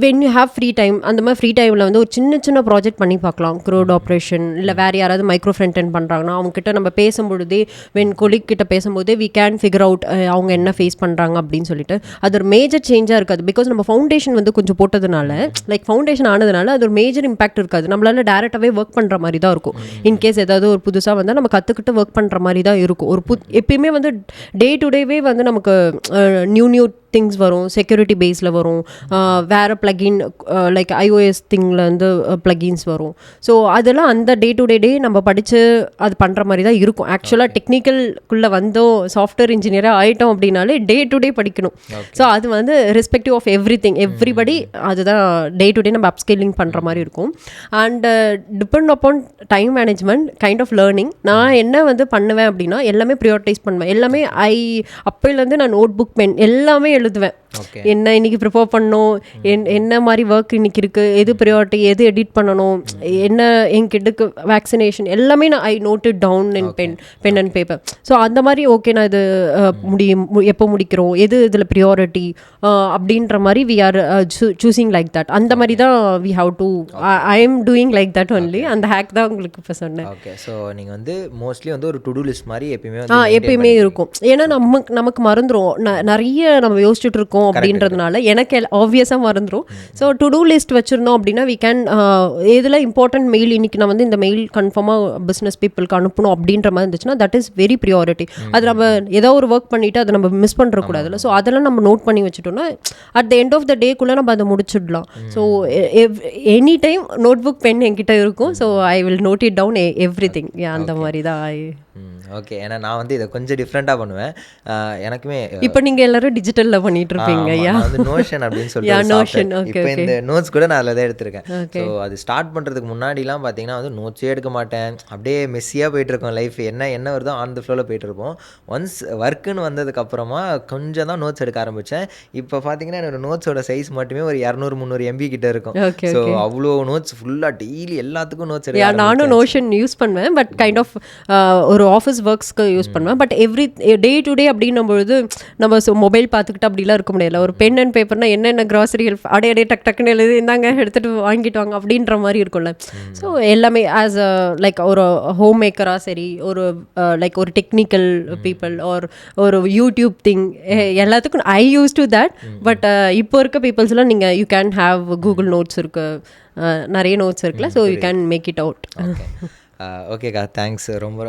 when you have free time, அந்த மாதிரி ஃப்ரீ டைமில் வந்து ஒரு சின்ன ப்ராஜெக்ட் பண்ணி பார்க்கலாம். க்ரோட் ஆப்ரேஷன் இல்லை வேறு யாராவது மைக்ரோ ஃப்ரண்ட் எண்ட் பண்ணுறாங்கன்னா அவங்ககிட்ட நம்ம பேசும்பொழுதே கொலிக் கிட்ட பேசும்போதே வி கேன் ஃபிகர் அவுட் அவங்க என்ன ஃபேஸ் பண்ணுறாங்க அப்படின்னு சொல்லிட்டு. அது ஒரு மேஜர் சேஞ்சாக இருக்காது. பிகாஸ் நம்ம ஃபவுண்டேஷன் வந்து கொஞ்சம் போட்டதுனால, ஃபவுண்டேஷன் ஆனதுனால அது ஒரு மேஜர் இம்பாக்ட் இருக்காது. நம்மளால டேரெக்டாகவே ஒர்க் பண்ணுற மாதிரி தான் இருக்கும். இன்கேஸ் ஏதாவது ஒரு புதுசாக வந்தால் நம்ம கற்றுக்கிட்டு ஒர்க் பண்ணுற மாதிரி தான் இருக்கும். எப்பயுமே வந்து டே டு டேவே வந்து நமக்கு நியூ திங்ஸ் வரும். செக்யூரிட்டி பேஸில் வரும், வேறு ப்ளகின் லைக் ஐஓஎஸ் திங்கில் வந்து ப்ளகின்ஸ் வரும். ஸோ அதெல்லாம் அந்த டே டு டே நம்ம படித்து அது பண்ணுற மாதிரி தான் இருக்கும். ஆக்சுவலாக டெக்னிக்கல்குள்ளே வந்தோம், சாஃப்ட்வேர் இன்ஜினியராக ஆகிட்டோம் அப்படின்னாலே டே டு டே படிக்கணும். ஸோ அது வந்து ரெஸ்பெக்டிவ் ஆஃப் எவ்ரிபடி அதுதான் டே டு டே நம்ம அப்ஸ்கேலிங் பண்ணுற மாதிரி இருக்கும். And depend upon time management kind of learning. நான் என்ன வந்து பண்ணுவேன் அப்படின்னா எல்லாமே ப்ரியாரிட்டைஸ் பண்ணுவேன். எல்லாமே அப்போலேருந்து நான் நோட் புக், பென் எல்லாமே எழுதுவேன். என்ன இன்னைக்கு ப்ரிப்பேர் பண்ணணும், என்ன மாதிரி ஒர்க் இன்னைக்கு இருக்குது, எது ப்ரியாரிட்டி, எது எடிட் பண்ணணும், என்ன என் கிட்டுக்கு வேக்சினேஷன், எல்லாமே நான் I note it down in pen and paper. So அந்த மாதிரி ஓகே நான் இது எப்போ முடிக்கிறோம், எது இதில் ப்ரியாரிட்டி அப்படின்ற மாதிரி we are choosing like that. அந்த மாதிரி தான் we have to I am doing like that only. அந்த ஹேக் தான் உங்களுக்கு இப்போ சொன்னேன். ஓகே. ஸோ நீங்கள் வந்து மோஸ்ட்லி வந்து ஒரு டு டூ லிஸ்ட் மாதிரி எப்பயுமே இருக்கும். ஏன்னா நமக்கு மறந்துடும், நிறைய நம்ம யோசிச்சுட்டு இருக்கோம் அப்படின்றதுனால எனக்கு ஆப்வியஸாக மறந்துடும். ஸோ டு டூ லிஸ்ட் வச்சுருந்தோம் அப்படின்னா வி கேன் எதில் இம்பார்ட்டன்ட் மெயில் இன்னைக்கு நான் வந்து இந்த மெயில் கன்ஃபார்மாக பிஸ்னஸ் பீப்புளுக்கு அனுப்பணும் அப்படின்ற மாதிரி இருந்துச்சுன்னா தட் இஸ் வெரி ப்ரியாரிட்டி. அது நம்ம ஏதோ ஒரு ஒர்க் பண்ணிவிட்டு அதை நம்ம மிஸ் பண்ணுறக்கூடாதுல்ல. ஸோ அதெல்லாம் நம்ம நோட் பண்ணி வச்சுட்டோம்னா at the end of the டேக்குள்ளே நம்ம அதை முடிச்சிடலாம். So anytime notebook, pen என்கிட்ட இருக்கும். So I will note it down everything. அந்த மாதிரி தான். ஓகே. ஏன்னா நான் வந்து இதை கொஞ்சம் டிஃப்ரெண்ட்டாக பண்ணுவேன். எனக்குமே இப்போ நீங்கள் எல்லாரும் டிஜிட்டலில் பண்ணிட்டு இருப்பீங்க. வந்து நோஷன் அப்படின்னு சொல்லிட்டு இப்போ இந்த நோட்ஸ் கூட நான் அதில் தான் எடுத்திருக்கேன். ஸோ அது ஸ்டார்ட் பண்ணுறதுக்கு முன்னாடிலாம் பார்த்தீங்கன்னா வந்து நோட்ஸே எடுக்க மாட்டேன். அப்படியே மெஸ்ஸியாக போயிட்டுருக்கோம் லைஃப். என்ன வருதோ ஆன் த ஃப்ளோவில் போயிட்டுருப்போம். ஒன்ஸ் ஒர்க்குன்னு வந்ததுக்கப்புறமா கொஞ்சம் தான் நோட்ஸ் எடுக்க ஆரம்பித்தேன். இப்போ பார்த்தீங்கன்னா என்னோட நோட்ஸோட சைஸ் மட்டுமே ஒரு 200-300 MB கிட்ட இருக்கும். ஸோ அவ்வளோ நோட்ஸ் ஃபுல்லாக டெய்லி எல்லாத்துக்கும் நோட்ஸ் எடுக்க. நானும் நோஷன் யூஸ் பண்ணுவேன், பட் கைண்ட் ஆஃப் ஒரு ஆஃபீஸ் ஒர்க்ஸ்க்கு யூஸ் பண்ணுவேன். But every day to day அப்படின்னும்பொழுது நம்ம மொபைல் பார்த்துக்கிட்டு அப்படிலாம் இருக்க முடியல. ஒரு பென் அண்ட் பேப்பர்னா என்னென்ன கிராசரிகள் அடையடே டக்குன்னு எழுதி இருந்தாங்க எடுத்துகிட்டு வாங்கிட்டு வாங்க அப்படின்ற மாதிரி இருக்கும்ல. ஸோ எல்லாமே ஆஸ் அ லைக் ஒரு ஹோம் மேக்கராக சரி, ஒரு லைக் ஒரு டெக்னிக்கல் பீப்புள் ஆர் ஒரு யூடியூப் திங், எல்லாத்துக்கும் I use to that. But இப்போ இருக்க பீப்புள்ஸ்லாம் நீங்கள் you can have Google notes இருக்குது, நிறைய நோட்ஸ் இருக்குல்ல. So you can make it out. ஓகேக்கா, தேங்க்ஸ். ரொம்ப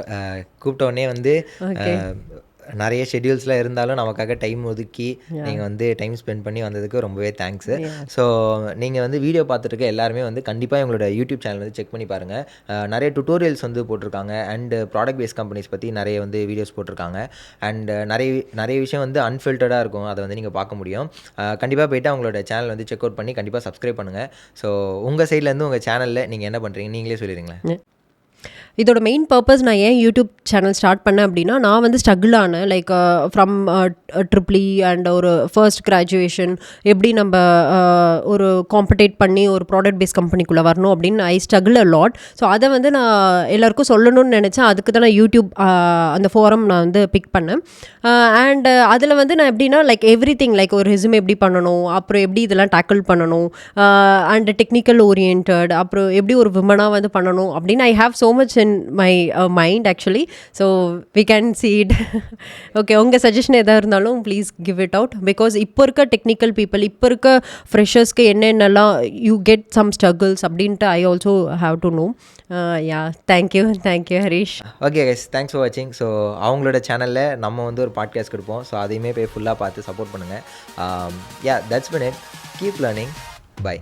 கூப்பிட்டோடனே வந்து நிறைய ஷெட்யூல்ஸ்லாம் இருந்தாலும் நமக்காக டைம் ஒதுக்கி நீங்கள் வந்து டைம் ஸ்பெண்ட் பண்ணி வந்ததுக்கு ரொம்பவே தேங்க்ஸு. ஸோ நீங்கள் வந்து வீடியோ பார்த்துட்டு எல்லாருமே வந்து கண்டிப்பாக எங்களோட யூடியூப் சேனல் வந்து செக் பண்ணி பாருங்கள். நிறைய டுட்டோரியல்ஸ் வந்து போட்டிருக்காங்க அண்ட் ப்ராடக்ட் பேஸ்ட் கம்பெனிஸ் பற்றி நிறைய வந்து வீடியோஸ் போட்டிருக்காங்க. அண்ட் நிறைய விஷயம் வந்து அன்ஃபில்டர்டாக இருக்கும், அதை வந்து நீங்கள் பார்க்க முடியும். கண்டிப்பாக போய்ட்டு அவங்களோட சேனல் வந்து செக் அவுட் பண்ணி கண்டிப்பாக சப்ஸ்கிரைப் பண்ணுங்கள். ஸோ உங்கள் சைட்லேருந்து உங்கள் சேனலில் நீங்கள் என்ன பண்ணுறீங்க நீங்களே சொல்லிடுங்களேன். இதோட மெயின் பர்பஸ் நான் ஏன் யூடியூப் சேனல் ஸ்டார்ட் பண்ணேன் அப்படின்னா, நான் வந்து ஸ்ட்ரகிள் ஆனேன். லைக் ஃப்ரம் ட்ரிப்ளி அண்ட் ஒரு ஃபர்ஸ்ட் கிராஜுவேஷன் எப்படி நம்ம ஒரு காம்படேட் பண்ணி ஒரு ப்ராடக்ட் பேஸ்ட் கம்பெனிக்குள்ளே வரணும் அப்படின்னு ஐ ஸ்ட்ரகிள் அ லாட். ஸோ அதை வந்து நான் எல்லாருக்கும் சொல்லணும்னு நினச்சேன். அதுக்கு தான் நான் யூடியூப் அந்த ஃபோரம் நான் வந்து பிக் பண்ணேன். அண்ட் அதில் வந்து நான் எப்படின்னா லைக் எவ்ரி திங், லைக் ஒரு ரெஸ்யூமே எப்படி பண்ணணும், அப்புறம் எப்படி இதெல்லாம் டேக்கிள் பண்ணணும், அண்ட் டெக்னிக்கல் ஓரியன்ட், அப்புறம் எப்படி ஒரு விமனாக வந்து பண்ணணும் அப்படின்னு I have so much in my mind actually, so we can see it. Okay, உங்கள் சஜஷன் எதாக இருந்தாலும் please give it out, because இப்போ இருக்க டெக்னிக்கல் பீப்புள், இப்போ இருக்க ஃப்ரெஷர்ஸ்க்கு என்னென்னலாம் யூ கெட் சம் ஸ்ட்ரகிள்ஸ் அப்படின்ட்டு I also have to know. Yeah, thank you Harish. Okay guys, thanks for வாட்சிங். ஸோ அவங்களோட சேனலில் நம்ம வந்து ஒரு பாட்காஸ்ட் கொடுப்போம். ஸோ அதையுமே போய் ஃபுல்லாக பார்த்து சப்போர்ட் பண்ணுங்கள். Yeah, that's pin it. Keep learning. By.